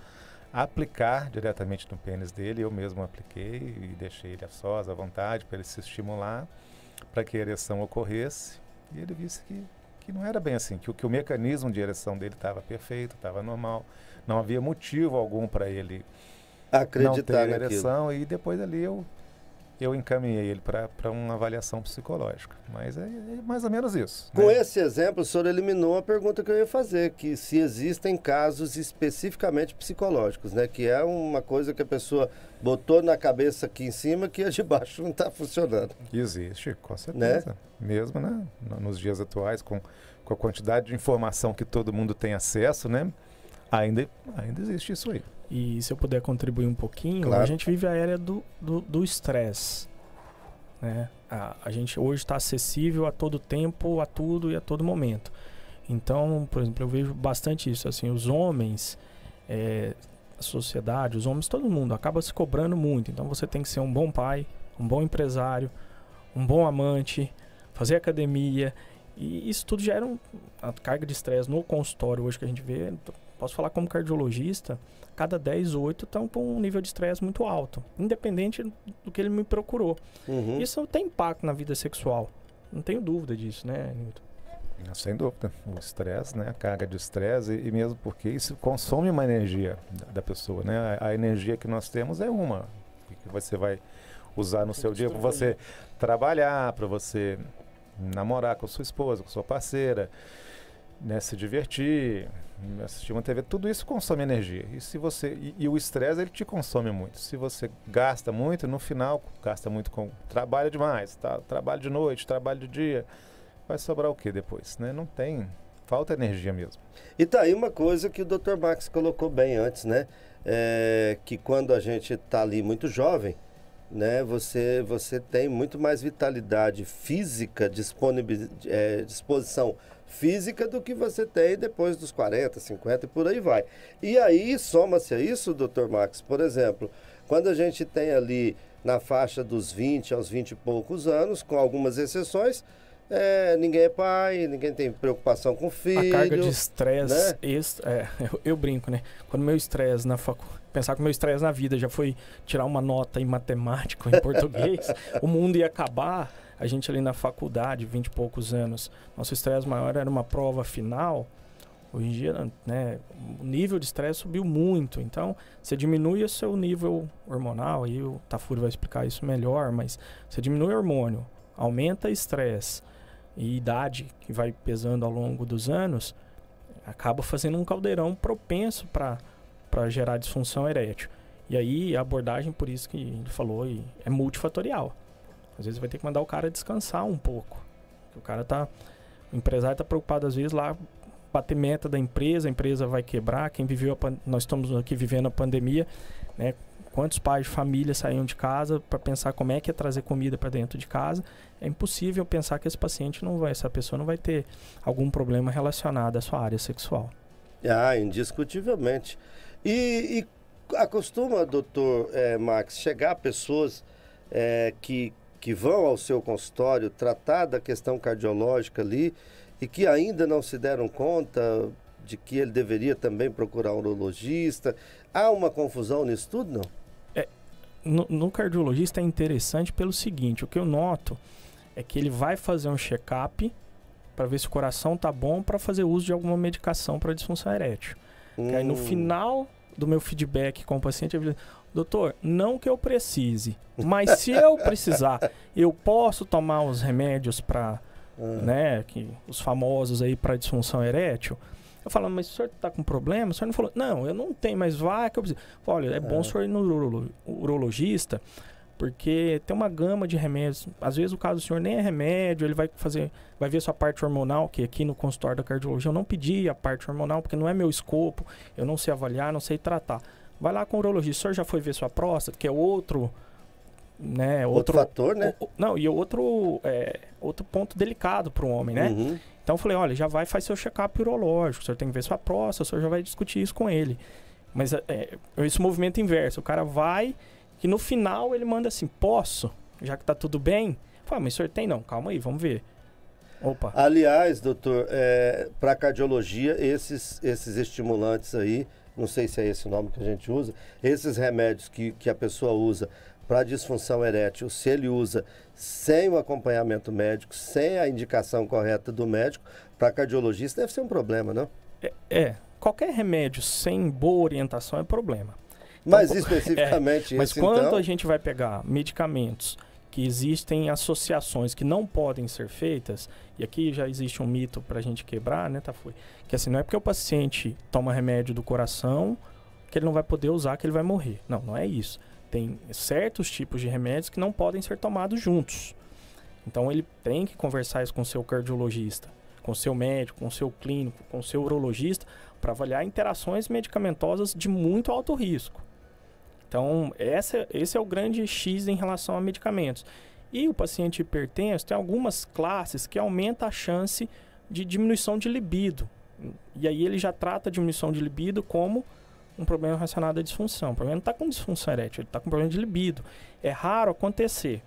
aplicar diretamente no pênis dele. Eu mesmo apliquei e deixei ele a sós, à vontade, para ele se estimular, para que a ereção ocorresse. E ele disse que não era bem assim, que o mecanismo de ereção dele estava perfeito, estava normal, não havia motivo algum para ele acreditar não ter ereção. E depois ali eu encaminhei ele para uma avaliação psicológica. Mas é mais ou menos isso. Com esse exemplo, o senhor eliminou a pergunta que eu ia fazer, que se existem casos especificamente psicológicos, né? Que é uma coisa que a pessoa botou na cabeça aqui em cima que a de baixo não está funcionando. Existe, com certeza. Né? Mesmo, né? Nos dias atuais, com a quantidade de informação que todo mundo tem acesso, né? Ainda existe isso aí. E se eu puder contribuir um pouquinho, claro. A gente vive a era do estresse. Né? A gente hoje está acessível a todo tempo, a tudo e a todo momento. Então, por exemplo, eu vejo bastante isso. Assim, os homens, a sociedade, os homens, todo mundo acaba se cobrando muito. Então você tem que ser um bom pai, um bom empresário, um bom amante, fazer academia. E isso tudo gera uma carga de estresse no consultório hoje que a gente vê. Posso falar como cardiologista, cada 10, 8 estão com um nível de estresse muito alto, independente do que ele me procurou. Uhum. Isso tem impacto na vida sexual, não tenho dúvida disso, né, Nilton? Sem dúvida, o estresse, né, a carga de estresse, e mesmo porque isso consome uma energia da pessoa, né? A energia que nós temos é uma, que você vai usar no seu dia para você trabalhar, para você namorar com a sua esposa, com a sua parceira, né, se divertir, assistir uma TV, tudo isso consome energia. E se você e o estresse, ele te consome muito. Se você gasta muito, no final gasta muito com trabalho demais, tá? Trabalho de noite, trabalho de dia, vai sobrar o que depois, né? Não tem, falta energia mesmo. E tá aí uma coisa que o Dr. Max colocou bem antes, né? Que quando a gente está ali muito jovem, né? Você tem muito mais vitalidade física, disposição física do que você tem depois dos 40, 50 e por aí vai. E aí soma-se a isso, Dr. Max, por exemplo, quando a gente tem ali na faixa dos 20 aos 20 e poucos anos, com algumas exceções, ninguém é pai, ninguém tem preocupação com o filho. A carga de estresse, né? eu brinco, né? Quando meu estresse pensar que meu estresse na vida já foi tirar uma nota em matemática ou em português, o mundo ia acabar. A gente ali na faculdade, 20 e poucos anos, nosso estresse maior era uma prova final. Hoje em dia, né, o nível de estresse subiu muito. Então, você diminui o seu nível hormonal, aí o Tafuri vai explicar isso melhor, mas você diminui o hormônio, aumenta o estresse e idade, que vai pesando ao longo dos anos, acaba fazendo um caldeirão propenso para gerar disfunção erétil. E aí a abordagem, por isso que ele falou, é multifatorial. Às vezes vai ter que mandar o cara descansar um pouco. O empresário está preocupado às vezes lá, bater meta da empresa, a empresa vai quebrar. Nós estamos aqui vivendo a pandemia, né? Quantos pais de família saíram de casa para pensar como é que é trazer comida para dentro de casa? É impossível pensar que essa pessoa não vai ter algum problema relacionado à sua área sexual. Indiscutivelmente. E acostuma, doutor Max, chegar pessoas que vão ao seu consultório tratar da questão cardiológica ali e que ainda não se deram conta de que ele deveria também procurar um urologista. Há uma confusão nisso tudo, não? No cardiologista é interessante pelo seguinte, o que eu noto é que ele vai fazer um check-up para ver se o coração tá bom para fazer uso de alguma medicação para disfunção erétil. Que aí no final do meu feedback com o paciente, eu digo, doutor, não que eu precise, mas se eu precisar, eu posso tomar os remédios para, né, os famosos aí para disfunção erétil? Eu falo, mas o senhor tá com problema? O senhor não falou, não, eu não tenho, mas vai que eu preciso. Eu falo, olha, é bom o senhor ir no urologista, porque tem uma gama de remédios. Às vezes o caso do senhor nem é remédio, ele vai ver sua parte hormonal, que aqui no consultório da cardiologia eu não pedi a parte hormonal, porque não é meu escopo, eu não sei avaliar, não sei tratar. Vai lá com o urologista, o senhor já foi ver sua próstata, que é outro fator, né? E outro ponto delicado para o homem, né? Uhum. Então eu falei, olha, já faz seu check-up urológico, o senhor tem que ver sua próstata, o senhor já vai discutir isso com ele. Mas esse movimento inverso, o cara vai, que no final ele manda assim, posso? Já que tá tudo bem? Fala, mas o senhor tem? Não, calma aí, vamos ver. Opa. Aliás, doutor, para cardiologia, esses estimulantes aí, não sei se é esse o nome que a gente usa, esses remédios que a pessoa usa para disfunção erétil, se ele usa sem o acompanhamento médico, sem a indicação correta do médico, para cardiologista deve ser um problema, não? Qualquer remédio sem boa orientação é problema. Mas especificamente mas quando a gente vai pegar medicamentos que existem associações que não podem ser feitas, e aqui já existe um mito para a gente quebrar, né, Tafuri? Que assim, não é porque o paciente toma remédio do coração que ele não vai poder usar, que ele vai morrer. Não, não é isso. Tem certos tipos de remédios que não podem ser tomados juntos. Então ele tem que conversar isso com o seu cardiologista, com o seu médico, com o seu clínico, com o seu urologista, para avaliar interações medicamentosas de muito alto risco. Então esse é o grande X em relação a medicamentos. E o paciente hipertenso tem algumas classes que aumentam a chance de diminuição de libido. E aí ele já trata a diminuição de libido como um problema relacionado à disfunção. O problema não está com disfunção erétil, ele está com problema de libido. É raro acontecer.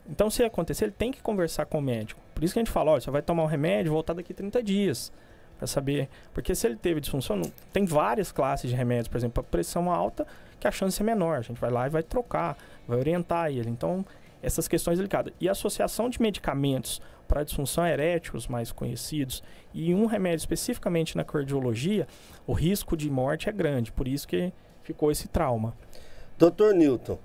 Então, se acontecer, ele tem que conversar com o médico. Por isso que a gente fala, olha, você vai tomar um remédio e voltar daqui 30 dias. Para saber. Porque se ele teve disfunção, tem várias classes de remédios. Por exemplo, para pressão alta, que a chance é menor. A gente vai lá e vai trocar, vai orientar ele. Então, essas questões delicadas. E a associação de medicamentos para disfunção erétil, os mais conhecidos, e um remédio especificamente na cardiologia, o risco de morte é grande. Por isso que ficou esse trauma. Dr. Newton,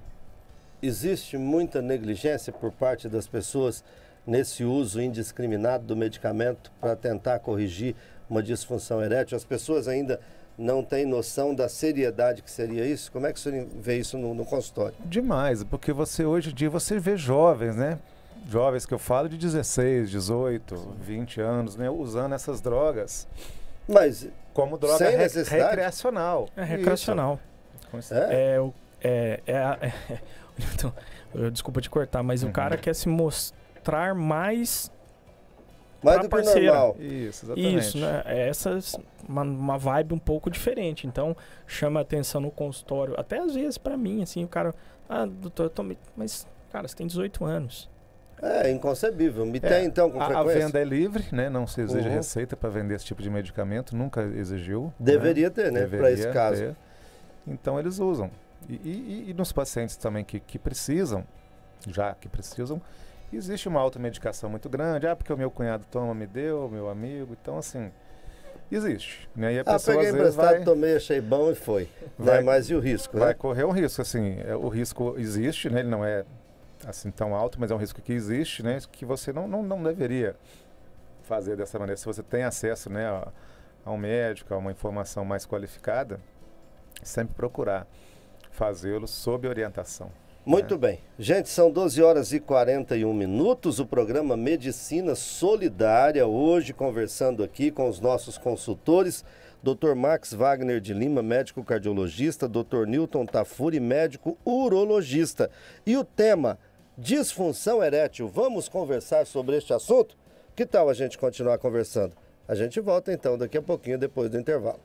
existe muita negligência por parte das pessoas nesse uso indiscriminado do medicamento para tentar corrigir uma disfunção erétil? As pessoas ainda não têm noção da seriedade que seria isso? Como é que o senhor vê isso no consultório? Demais, porque hoje em dia você vê jovens, né? Jovens que eu falo de 16, 18, 20 anos, né? Usando essas drogas. Mas como droga recreacional. É recreacional. Então, desculpa te cortar, mas o cara quer se mostrar mais do que o normal. Isso, exatamente. Isso, né? Uma vibe um pouco diferente. Então, chama atenção no consultório. Até às vezes pra mim, assim, o cara... doutor, eu tomei... Mas, cara, você tem 18 anos. É inconcebível. Me tem, então, com frequência? A venda é livre, né? Não se exige receita para vender esse tipo de medicamento. Nunca exigiu. Deveria ter, né? Para esse caso. Ter. Então, eles usam. E nos pacientes também que precisam, existe uma automedicação muito grande. Porque o meu cunhado toma, me deu, meu amigo. Então, assim, existe. Né? E a pessoa, peguei às vezes, emprestado, tomei, achei bom e foi. Né? Mas e o risco? Vai né? correr um risco, assim. O risco existe, né? Ele não é assim tão alto, mas é um risco que existe, né? Que você não deveria fazer dessa maneira. Se você tem acesso, né, a um médico, a uma informação mais qualificada, sempre procurar fazê-lo sob orientação. Muito bem. Gente, são 12 horas e 41 minutos. O programa Medicina Solidária, hoje conversando aqui com os nossos consultores, Dr. Max Wagner de Lima, médico cardiologista, Dr. Newton Tafuri, médico urologista. E o tema, disfunção erétil. Vamos conversar sobre este assunto? Que tal a gente continuar conversando? A gente volta então daqui a pouquinho, depois do intervalo.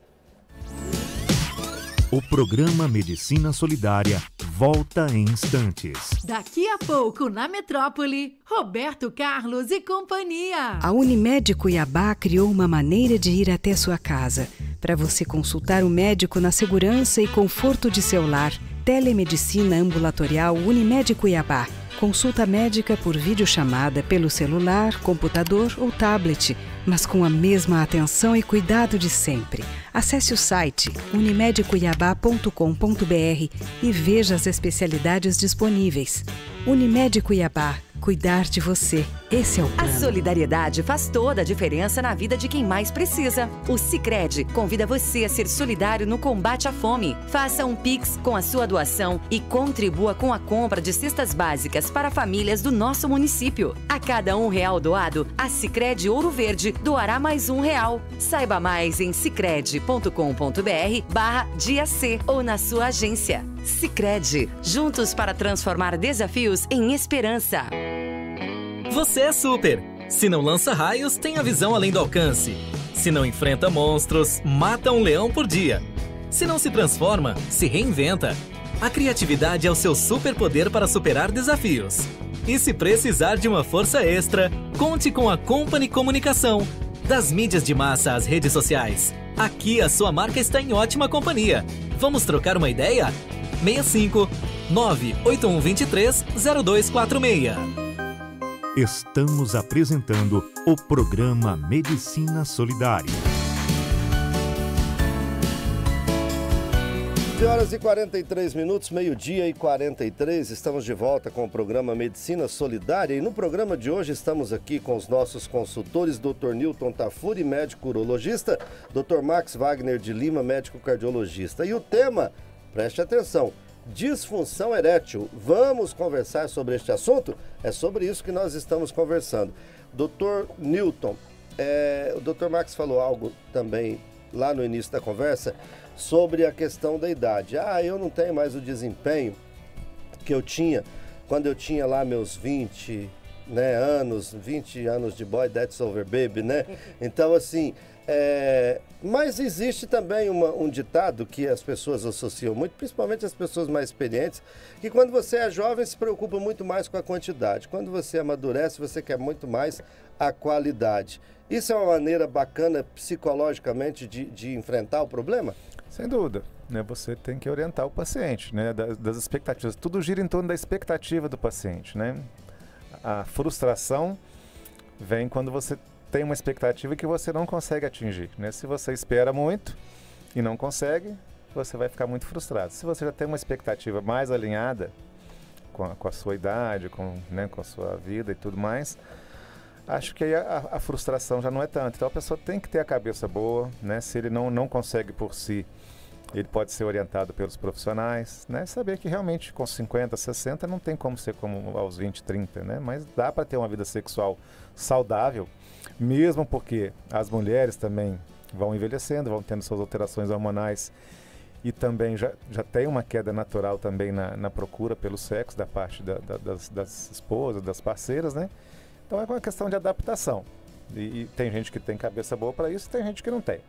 O programa Medicina Solidária volta em instantes. Daqui a pouco, na Metrópole, Roberto Carlos e companhia. A Unimed Cuiabá criou uma maneira de ir até sua casa, para você consultar o médico na segurança e conforto de seu lar. Telemedicina ambulatorial Unimed Cuiabá. Consulta médica por videochamada pelo celular, computador ou tablet, mas com a mesma atenção e cuidado de sempre. Acesse o site unimedcuiabá.com.br e veja as especialidades disponíveis. Unimed Cuiabá. Cuidar de você Esse é o A plano. solidariedade faz toda a diferença na vida de quem mais precisa. O Sicredi convida você a ser solidário no combate à fome. Faça um Pix com a sua doação e contribua com a compra de cestas básicas para famílias do nosso município. A cada R$1 doado, a Sicredi Ouro Verde doará mais R$1. Saiba mais em sicredi.com.br/dia C ou na sua agência. Sicredi, juntos para transformar desafios em esperança. Você é super! Se não lança raios, tem a visão além do alcance. Se não enfrenta monstros, mata um leão por dia. Se não se transforma, se reinventa. A criatividade é o seu superpoder para superar desafios. E se precisar de uma força extra, conte com a Company Comunicação. Das mídias de massa às redes sociais, aqui a sua marca está em ótima companhia. Vamos trocar uma ideia? 65 98123 0246. Estamos apresentando o programa Medicina Solidária. 11h43, meio-dia e 43, estamos de volta com o programa Medicina Solidária e no programa de hoje estamos aqui com os nossos consultores, Dr. Newton Tafuri, médico urologista, Dr. Max Wagner de Lima, médico cardiologista. E o tema, preste atenção, disfunção erétil. Vamos conversar sobre este assunto? É sobre isso que nós estamos conversando. Dr. Newton, o Dr. Max falou algo também lá no início da conversa sobre a questão da idade. Eu não tenho mais o desempenho que eu tinha quando eu tinha lá meus 20 anos de boy, that's over baby, né? Então, assim, mas existe também um ditado que as pessoas associam muito, principalmente as pessoas mais experientes, que quando você é jovem se preocupa muito mais com a quantidade. Quando você amadurece, você quer muito mais a qualidade. Isso é uma maneira bacana psicologicamente de enfrentar o problema? Sem dúvida, né? Você tem que orientar o paciente, né? Das expectativas. Tudo gira em torno da expectativa do paciente, né? A frustração vem quando você tem uma expectativa que você não consegue atingir, né? Se você espera muito e não consegue, você vai ficar muito frustrado. Se você já tem uma expectativa mais alinhada com a sua idade, com a sua vida e tudo mais, acho que aí a frustração já não é tanto. Então a pessoa tem que ter a cabeça boa, né? Se ele não consegue por si, ele pode ser orientado pelos profissionais, né? Saber que realmente com 50, 60 não tem como ser como aos 20, 30, né? Mas dá para ter uma vida sexual saudável, mesmo porque as mulheres também vão envelhecendo, vão tendo suas alterações hormonais e também já tem uma queda natural também na procura pelo sexo da parte das esposas, das parceiras, né? Então é uma questão de adaptação. E tem gente que tem cabeça boa para isso, tem gente que não tem.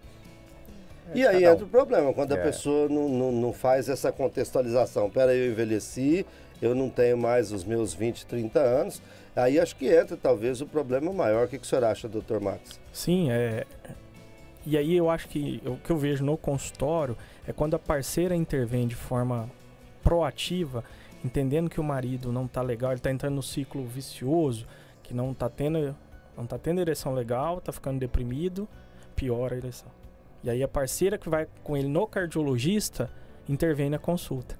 E aí entra o problema, quando a pessoa não faz essa contextualização. Eu envelheci, eu não tenho mais os meus 20, 30 anos. Aí acho que entra talvez o problema maior. O que o senhor acha, Dr. Max? Sim, e aí eu acho que o que eu vejo no consultório é quando a parceira intervém de forma proativa, entendendo que o marido não está legal, ele está entrando no ciclo vicioso, que não está tendo ereção legal, está ficando deprimido, piora a ereção. E aí a parceira que vai com ele no cardiologista intervém na consulta.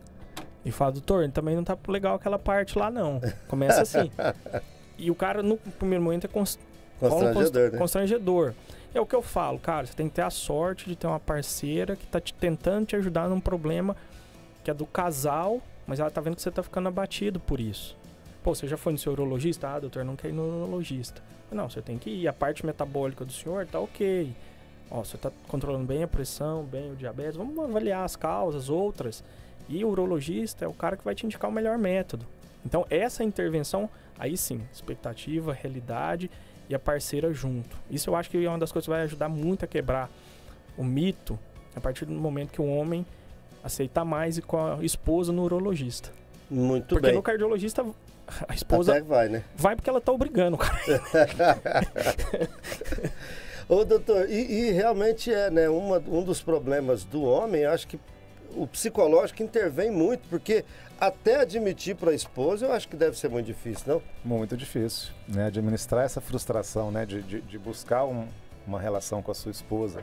E fala, doutor, também não tá legal aquela parte lá não. Começa assim. E o cara no primeiro momento é constrangedor. É o que eu falo, cara, você tem que ter a sorte de ter uma parceira que tá tentando te ajudar num problema que é do casal, mas ela tá vendo que você tá ficando abatido por isso. Pô, você já foi no seu urologista? Ah, doutor, não quer ir no urologista. Não, você tem que ir. A parte metabólica do senhor tá ok. Ó, você tá controlando bem a pressão, bem o diabetes. Vamos avaliar as causas, outras. E o urologista é o cara que vai te indicar o melhor método. Então, essa intervenção, aí sim, expectativa, realidade e a parceira junto. Isso eu acho que é uma das coisas que vai ajudar muito a quebrar o mito a partir do momento que o homem aceita mais ir com a esposa no urologista. Muito Porque bem. no cardiologista, a esposa até vai, né? Vai porque ela tá obrigando o cara. Ô, doutor, e realmente né, um dos problemas do homem, acho que o psicológico intervém muito, porque até admitir para a esposa, eu acho que deve ser muito difícil, não? Muito difícil, né? Administrar essa frustração, né? De buscar uma relação com a sua esposa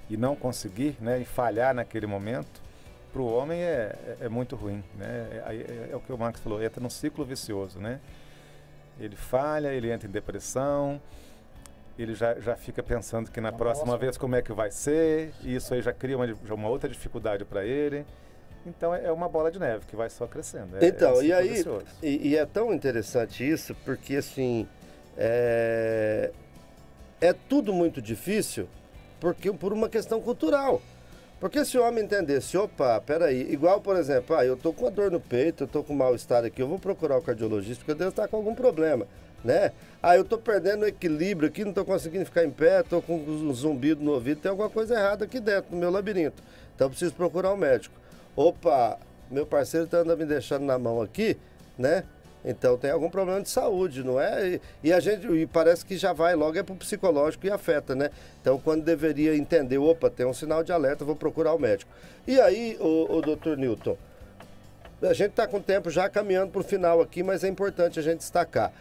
e não conseguir, né? E falhar naquele momento, para o homem é muito ruim, né? É o que o Max falou, entra num ciclo vicioso, né? Ele falha, ele entra em depressão, ele já fica pensando que na próxima vez como é que vai ser, e isso aí já cria uma outra dificuldade para ele. Então é uma bola de neve que vai só crescendo. Então, e aí, e é tão interessante isso, porque assim, é tudo muito difícil, porque por uma questão cultural. Porque se o homem entendesse, opa, peraí, igual, por exemplo, eu tô com uma dor no peito, eu tô com mal-estar aqui, eu vou procurar o cardiologista porque eu devo estar com algum problema, né? Eu tô perdendo o equilíbrio aqui, não tô conseguindo ficar em pé, tô com um zumbido no ouvido, tem alguma coisa errada aqui dentro, no meu labirinto. Então eu preciso procurar um médico. Opa, meu parceiro tá andando me deixando na mão aqui, né? Então tem algum problema de saúde, não é? E parece que já vai logo pro psicológico e afeta, né? Então quando deveria entender, opa, tem um sinal de alerta, vou procurar o médico. E aí, o Dr. Newton, a gente tá com o tempo já caminhando pro final aqui, mas é importante a gente destacar.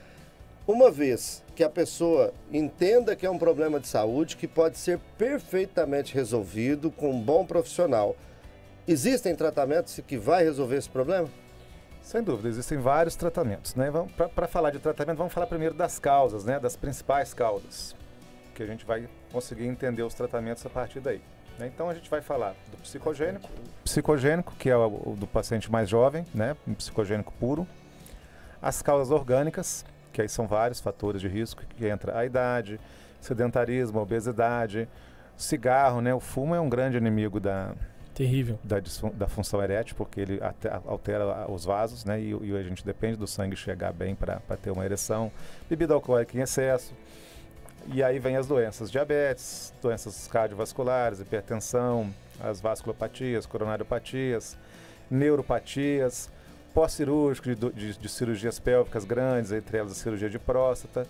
Uma vez que a pessoa entenda que é um problema de saúde, que pode ser perfeitamente resolvido com um bom profissional, existem tratamentos que vai resolver esse problema? Sem dúvida, existem vários tratamentos, né? Para falar de tratamento, vamos falar primeiro das causas, né? Das principais causas, que a gente vai conseguir entender os tratamentos a partir daí, né? Então a gente vai falar do psicogênico, que é o do paciente mais jovem, né? Um psicogênico puro. As causas orgânicas, que aí são vários fatores de risco, que entra a idade, sedentarismo, obesidade, cigarro, né? O fumo é um grande inimigo terrível da função erétil, porque ele altera os vasos, né? E a gente depende do sangue chegar bem para ter uma ereção. Bebida alcoólica em excesso. E aí vem as doenças, diabetes, doenças cardiovasculares, hipertensão, as vasculopatias, coronariopatias, neuropatias, pós-cirúrgico de cirurgias pélvicas grandes, entre elas a cirurgia de próstata.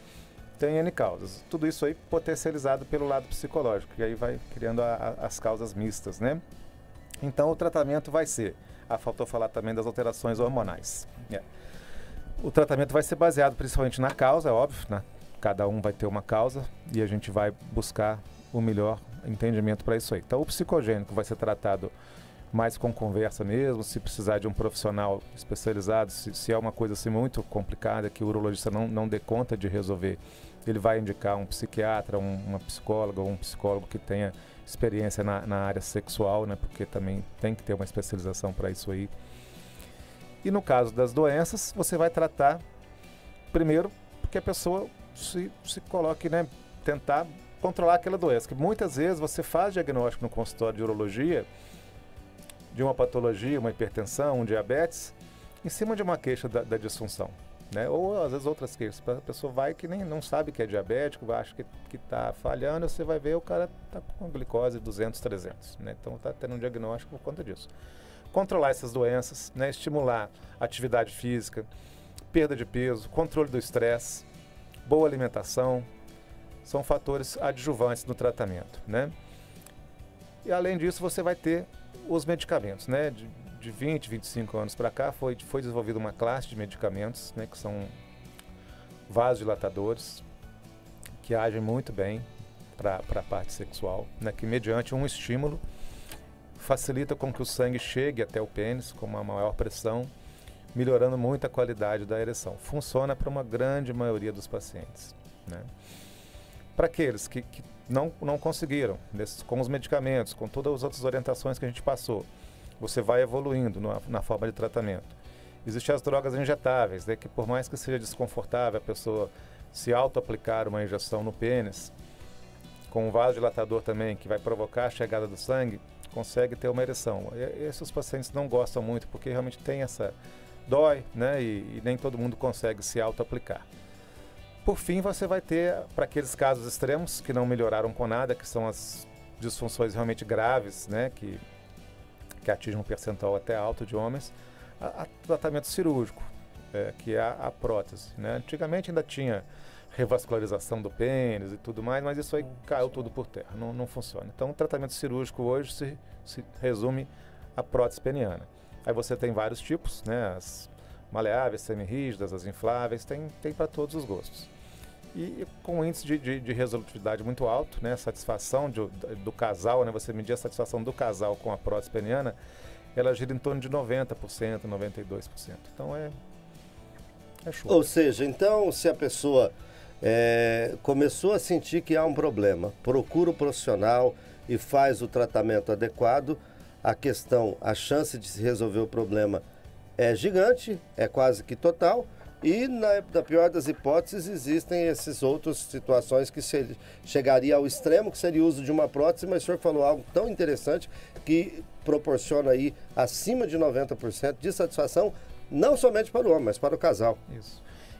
Tem N causas. Tudo isso aí potencializado pelo lado psicológico, e aí vai criando as causas mistas, né? Então o tratamento vai ser, faltou falar também das alterações hormonais. O tratamento vai ser baseado principalmente na causa, é óbvio, né? Cada um vai ter uma causa e a gente vai buscar o melhor entendimento para isso aí. Então o psicogênico vai ser tratado mais com conversa mesmo, se precisar de um profissional especializado, se é uma coisa assim muito complicada que o urologista não dê conta de resolver, ele vai indicar um psiquiatra, uma psicóloga ou um psicólogo que tenha experiência na área sexual, né? Porque também tem que ter uma especialização para isso aí. E no caso das doenças, você vai tratar primeiro porque a pessoa se coloque, né? Tentar controlar aquela doença, que muitas vezes você faz diagnóstico no consultório de urologia de uma patologia, uma hipertensão, um diabetes, em cima de uma queixa da disfunção, né? Ou às vezes outras queixas. A pessoa vai que nem não sabe que é diabético, acha que está falhando, você vai ver o cara está com glicose 200, 300, né? Então está tendo um diagnóstico por conta disso. Controlar essas doenças, né? Estimular atividade física, perda de peso, controle do estresse, boa alimentação, são fatores adjuvantes no tratamento, né? E além disso você vai ter os medicamentos, né? De 20, 25 anos para cá foi desenvolvida uma classe de medicamentos, né, que são vasodilatadores, que agem muito bem para a parte sexual, né, que mediante um estímulo facilita com que o sangue chegue até o pênis com uma maior pressão, melhorando muito a qualidade da ereção. Funciona para uma grande maioria dos pacientes, né? Para aqueles que não conseguiram, com os medicamentos, com todas as outras orientações que a gente passou, você vai evoluindo na forma de tratamento. Existem as drogas injetáveis, né, que por mais que seja desconfortável a pessoa se auto-aplicar uma injeção no pênis, com um vasodilatador também, que vai provocar a chegada do sangue, consegue ter uma ereção. Esses pacientes não gostam muito, porque realmente tem essa... dói, né, e nem todo mundo consegue se auto-aplicar. Por fim, você vai ter, para aqueles casos extremos que não melhoraram com nada, que são as disfunções realmente graves, né, que atingem um percentual até alto de homens, tratamento cirúrgico, que é a prótese, né? Antigamente ainda tinha revascularização do pênis e tudo mais, mas isso aí caiu tudo por terra, não funciona. Então o tratamento cirúrgico hoje se resume à prótese peniana. Aí você tem vários tipos, né? As maleáveis, semirrígidas, as infláveis, tem para todos os gostos. E com um índice de resolutividade muito alto, né? A satisfação do casal, né? Você medir a satisfação do casal com a prótese peniana, ela gira em torno de 90%, 92%. Então Fechou. Ou seja, então, se a pessoa começou a sentir que há um problema, procura o profissional e faz o tratamento adequado, a chance de se resolver o problema é gigante, é quase que total, e na pior das hipóteses existem essas outras situações que chegaria ao extremo, que seria o uso de uma prótese, mas o senhor falou algo tão interessante que proporciona aí acima de 90% de satisfação, não somente para o homem, mas para o casal.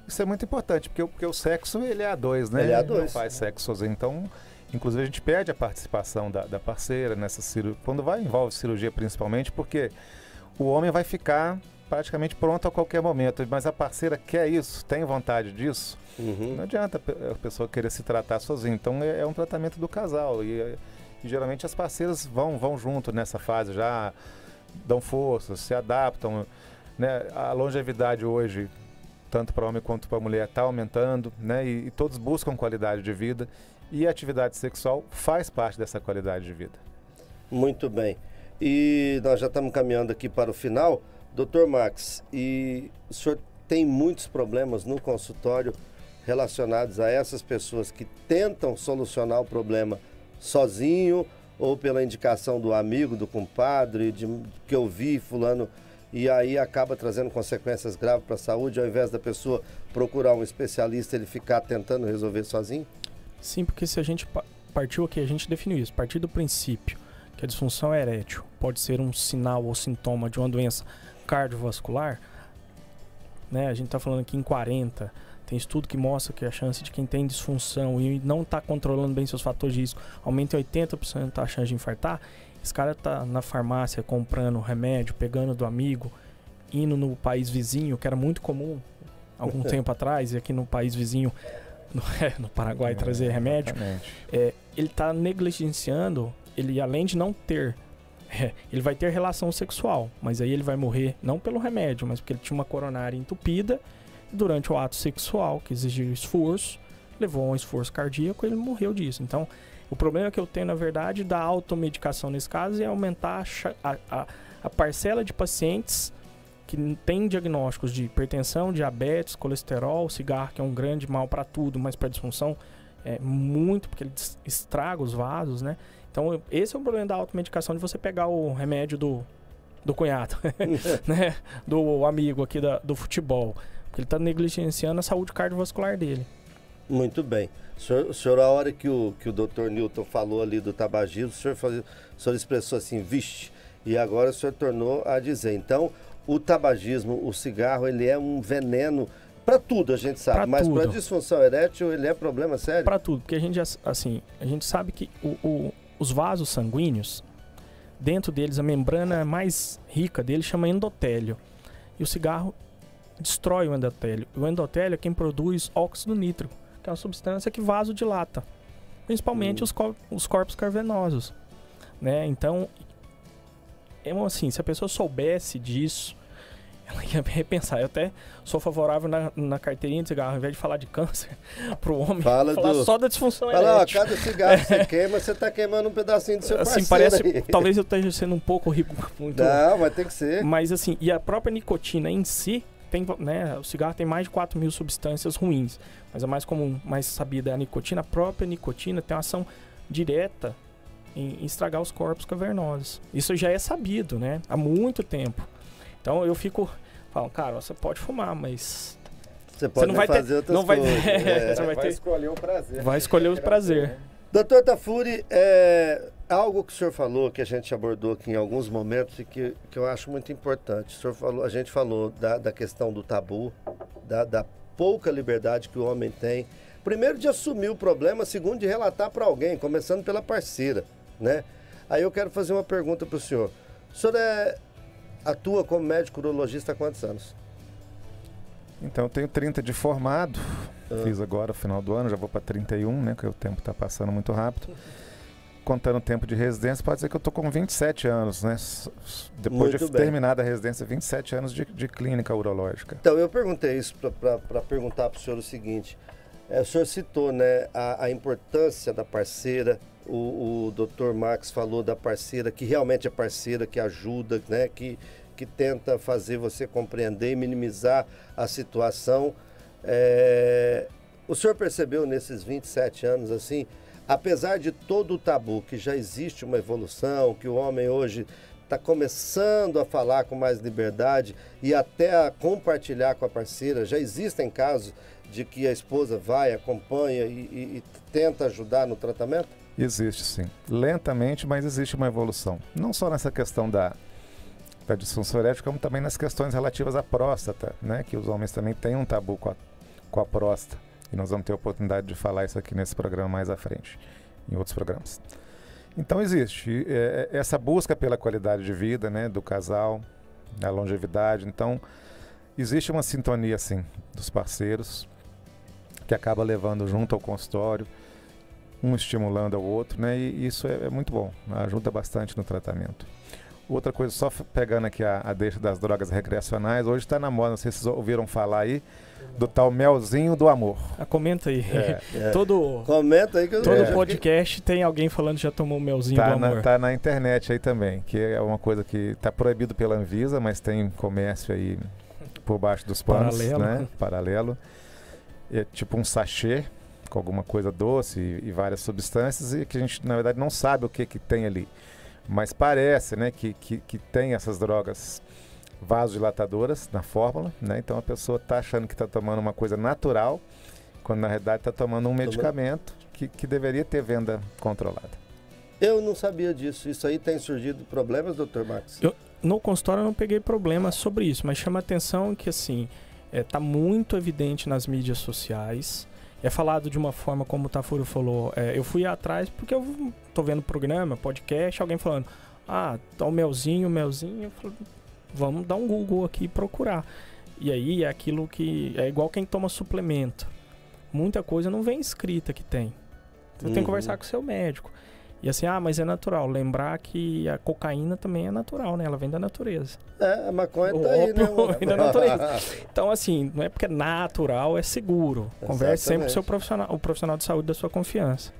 Isso é muito importante, porque o sexo ele é a dois, né? Ele é a dois. Não faz sexo sozinho, então... Inclusive, a gente pede a participação da parceira nessa cirurgia, quando envolve cirurgia principalmente, porque o homem vai ficar praticamente pronto a qualquer momento, mas a parceira quer isso, tem vontade disso, não adianta a pessoa querer se tratar sozinha. Então, é um tratamento do casal e geralmente as parceiras vão junto nessa fase, já dão força, se adaptam, né? A longevidade hoje, tanto para homem quanto para mulher, está aumentando, né? E todos buscam qualidade de vida. E a atividade sexual faz parte dessa qualidade de vida. Muito bem. E nós já estamos caminhando aqui para o final. Dr. Max, e o senhor tem muitos problemas no consultório relacionados a essas pessoas que tentam solucionar o problema sozinho ou pela indicação do amigo, do compadre, que eu vi fulano, e aí acaba trazendo consequências graves para a saúde, ao invés da pessoa procurar um especialista, ele ficar tentando resolver sozinho? Sim, porque se a gente partiu aqui, a gente definiu isso, partir do princípio que a disfunção erétil pode ser um sinal ou sintoma de uma doença cardiovascular, né? A gente está falando aqui em 40, tem estudo que mostra que a chance de quem tem disfunção e não está controlando bem seus fatores de risco aumenta em 80% a chance de infartar. Esse cara está na farmácia comprando remédio, pegando do amigo, indo no país vizinho, que era muito comum algum tempo atrás, e aqui no país vizinho no Paraguai trazer remédio, ele está negligenciando, ele além de não ter, ele vai ter relação sexual, mas aí ele vai morrer não pelo remédio, mas porque ele tinha uma coronária entupida, e durante o ato sexual, que exigiu esforço, levou a um esforço cardíaco e ele morreu disso. Então, o problema que eu tenho, na verdade, da automedicação nesse caso é aumentar a parcela de pacientes que tem diagnósticos de hipertensão, diabetes, colesterol, cigarro, que é um grande mal para tudo, mas para disfunção é muito, porque ele estraga os vasos, né? Então, esse é o problema da automedicação, de você pegar o remédio do cunhado, né? Do amigo aqui do futebol, porque ele está negligenciando a saúde cardiovascular dele. Muito bem. O senhor, a hora que o Dr. Newton falou ali do tabagismo, o senhor expressou assim, vixe, e agora o senhor tornou a dizer. Então, o tabagismo, o cigarro, ele é um veneno para tudo, a gente sabe, mas para disfunção erétil ele é problema sério? Para tudo, porque a gente sabe que os vasos sanguíneos, dentro deles, a membrana mais rica deles chama endotélio. E o cigarro destrói o endotélio. O endotélio é quem produz óxido nítrico, que é uma substância que vasodilata, principalmente os corpos cavernosos, né? Então, assim, se a pessoa soubesse disso, ela ia repensar. Eu até sou favorável na carteirinha de cigarro, ao invés de falar de câncer pro homem, falar só da disfunção erétil. Cada cigarro que você queima, você tá queimando um pedacinho do seu parceiro. Parece, aí. Talvez eu esteja sendo um pouco muito... Não, vai ter que ser. Mas assim, e a própria nicotina em si, né, o cigarro tem mais de 4.000 substâncias ruins, mas a mais comum, mais sabida é a nicotina. A própria nicotina tem uma ação direta em estragar os corpos cavernosos. Isso já é sabido, né? Há muito tempo. Então eu falo, cara, você pode fumar, mas você não vai fazer outras coisas. Você vai escolher o prazer. Vai escolher o prazer. Dr. Tafuri, algo que o senhor falou, que a gente abordou aqui em alguns momentos e que eu acho muito importante. A gente falou da questão do tabu, da pouca liberdade que o homem tem. Primeiro, de assumir o problema, segundo, de relatar para alguém, começando pela parceira, né? Aí eu quero fazer uma pergunta para o senhor. O senhor atua como médico urologista há quantos anos? Então, eu tenho 30 de formado, fiz agora, no final do ano, já vou para 31, né? Porque o tempo está passando muito rápido. Contando o tempo de residência, pode dizer que eu estou com 27 anos, né? Depois de terminar a residência, 27 anos de clínica urológica. Então, eu perguntei isso para perguntar para o senhor o seguinte. O senhor citou, né, a importância da parceira, o Dr. Max falou da parceira, que realmente é parceira, que ajuda, né, que que tenta fazer você compreender e minimizar a situação. O senhor percebeu nesses 27 anos, assim, apesar de todo o tabu, que já existe uma evolução, que o homem hoje está começando a falar com mais liberdade e até a compartilhar com a parceira, já existem casos de que a esposa vai, acompanha e tenta ajudar no tratamento? Existe, sim. Lentamente, mas existe uma evolução. Não só nessa questão da disfunção erétil, como também nas questões relativas à próstata, né? Que os homens também têm um tabu com a próstata. E nós vamos ter a oportunidade de falar isso aqui nesse programa mais à frente, em outros programas. Então existe essa busca pela qualidade de vida, né, do casal, da longevidade. Então existe uma sintonia, sim, dos parceiros, que acaba levando junto ao consultório, um estimulando ao outro, né? E isso é muito bom, ajuda bastante no tratamento. Outra coisa, só pegando aqui a deixa das drogas recreacionais, hoje está na moda, não sei se vocês ouviram falar aí, do tal melzinho do amor. Comenta aí. Comenta aí que todo podcast tem alguém falando que já tomou o melzinho do amor. Tá na internet aí também, que é uma coisa que está proibido pela Anvisa, mas tem comércio aí por baixo dos panos, né? Paralelo. É tipo um sachê com alguma coisa doce e várias substâncias, e que a gente, na verdade, não sabe o que tem ali. Mas parece, né, que tem essas drogas vasodilatadoras na fórmula, né? Então a pessoa está achando que está tomando uma coisa natural, quando na realidade está tomando um medicamento que deveria ter venda controlada. Eu não sabia disso. Isso aí tem surgido problemas, Dr. Max? No consultório eu não peguei problemas sobre isso, mas chama a atenção que, assim, está muito evidente nas mídias sociais. É falado de uma forma, como o Tafuro falou, eu fui atrás porque eu tô vendo programa, podcast, alguém falando, tá o melzinho, eu falo, vamos dar um Google aqui e procurar. E aí é aquilo que é igual quem toma suplemento. Muita coisa não vem escrita que tem. Você tem que conversar com o seu médico. E assim, mas é natural. Lembrar que a cocaína também é natural, né? Ela vem da natureza. A maconha tá aí, né? Vem da natureza. Então, assim, não é porque é natural, é seguro. Converse sempre com o seu profissional, o profissional de saúde da sua confiança.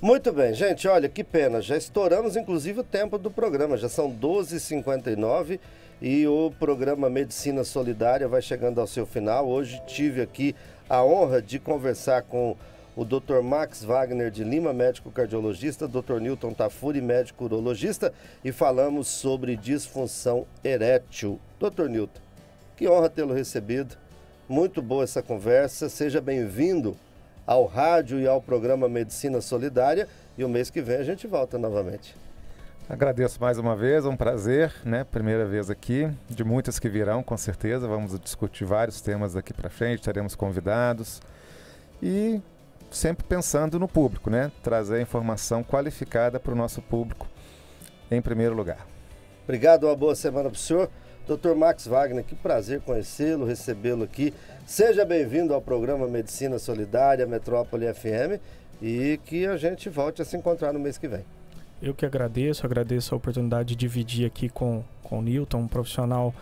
Muito bem, gente, olha, que pena. Já estouramos, inclusive, o tempo do programa. Já são 12h59 e o programa Medicina Solidária vai chegando ao seu final. Hoje tive aqui a honra de conversar com o Dr. Max Wagner de Lima, médico cardiologista, Dr. Newton Tafuri, médico urologista, e falamos sobre disfunção erétil. Dr. Newton, que honra tê-lo recebido. Muito boa essa conversa. Seja bem-vindo ao rádio e ao programa Medicina Solidária. E o mês que vem a gente volta novamente. Agradeço mais uma vez, é um prazer, né? Primeira vez aqui, de muitas que virão, com certeza. Vamos discutir vários temas daqui para frente, teremos convidados. E sempre pensando no público, né? Trazer informação qualificada para o nosso público em primeiro lugar. Obrigado, uma boa semana para o senhor. Dr. Max Wagner, que prazer conhecê-lo, recebê-lo aqui. Seja bem-vindo ao programa Medicina Solidária, Metrópole FM, e que a gente volte a se encontrar no mês que vem. Eu que agradeço a oportunidade de dividir aqui com o Newton, um profissional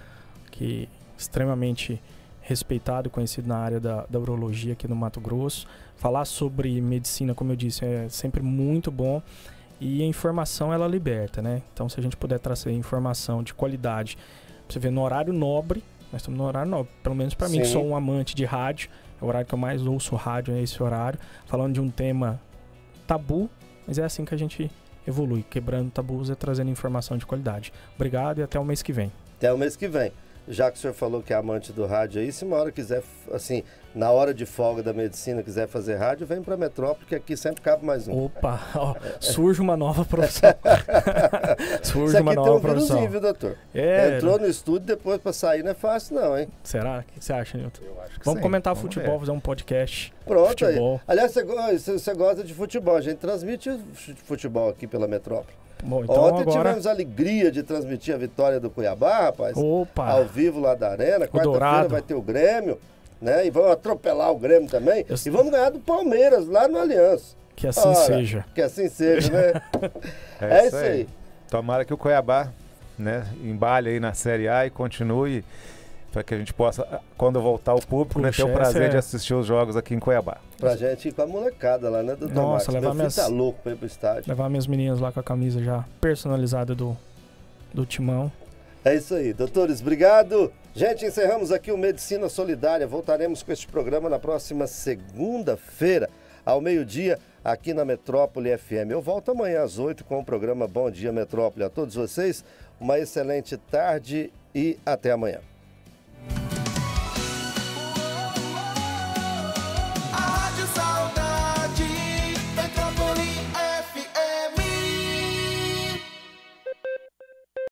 que extremamente respeitado e conhecido na área da urologia aqui no Mato Grosso. Falar sobre medicina, como eu disse, é sempre muito bom, e a informação ela liberta, né? Então, se a gente puder trazer informação de qualidade, você vê no horário nobre, nós estamos no horário nobre, pelo menos para mim, que sou um amante de rádio, é o horário que eu mais ouço rádio, é esse horário, falando de um tema tabu, mas é assim que a gente evolui, quebrando tabus e trazendo informação de qualidade. Obrigado e até o mês que vem. Até o mês que vem. Já que o senhor falou que é amante do rádio aí, se uma hora quiser, assim, na hora de folga da medicina, quiser fazer rádio, vem para Metrópole, que aqui sempre cabe mais um. Opa, surge uma nova profissão. Surge uma nova profissão. Viu, doutor? Entrou no estúdio, depois para sair não é fácil não, hein? Será? O que você acha, Newton? Eu acho que Vamos sim. comentar futebol, fazer um podcast. Pronto, futebol. Aí. Aliás, você gosta de futebol, a gente transmite futebol aqui pela Metrópole. Bom, então ontem tivemos a alegria de transmitir a vitória do Cuiabá, rapaz. Opa! Ao vivo lá da Arena. Quarta-feira vai ter o Grêmio, né? E vamos atropelar o Grêmio também. E vamos ganhar do Palmeiras lá no Aliança. Que assim seja. Que assim seja, né? É isso aí. Tomara que o Cuiabá, né, embale aí na Série A e continue, para que a gente possa, quando voltar o público, né, ter o prazer de assistir os jogos aqui em Cuiabá. Pra gente ir com a molecada lá, né, doutor Nossa, Marcos? levar Meu filho tá louco pra ir pro estádio. Levar minhas meninas lá com a camisa já personalizada do Timão. É isso aí, doutores, obrigado. Gente, encerramos aqui o Medicina Solidária. Voltaremos com este programa na próxima segunda-feira, ao meio-dia, aqui na Metrópole FM. Eu volto amanhã às 8 com o programa Bom Dia Metrópole. A todos vocês, uma excelente tarde e até amanhã.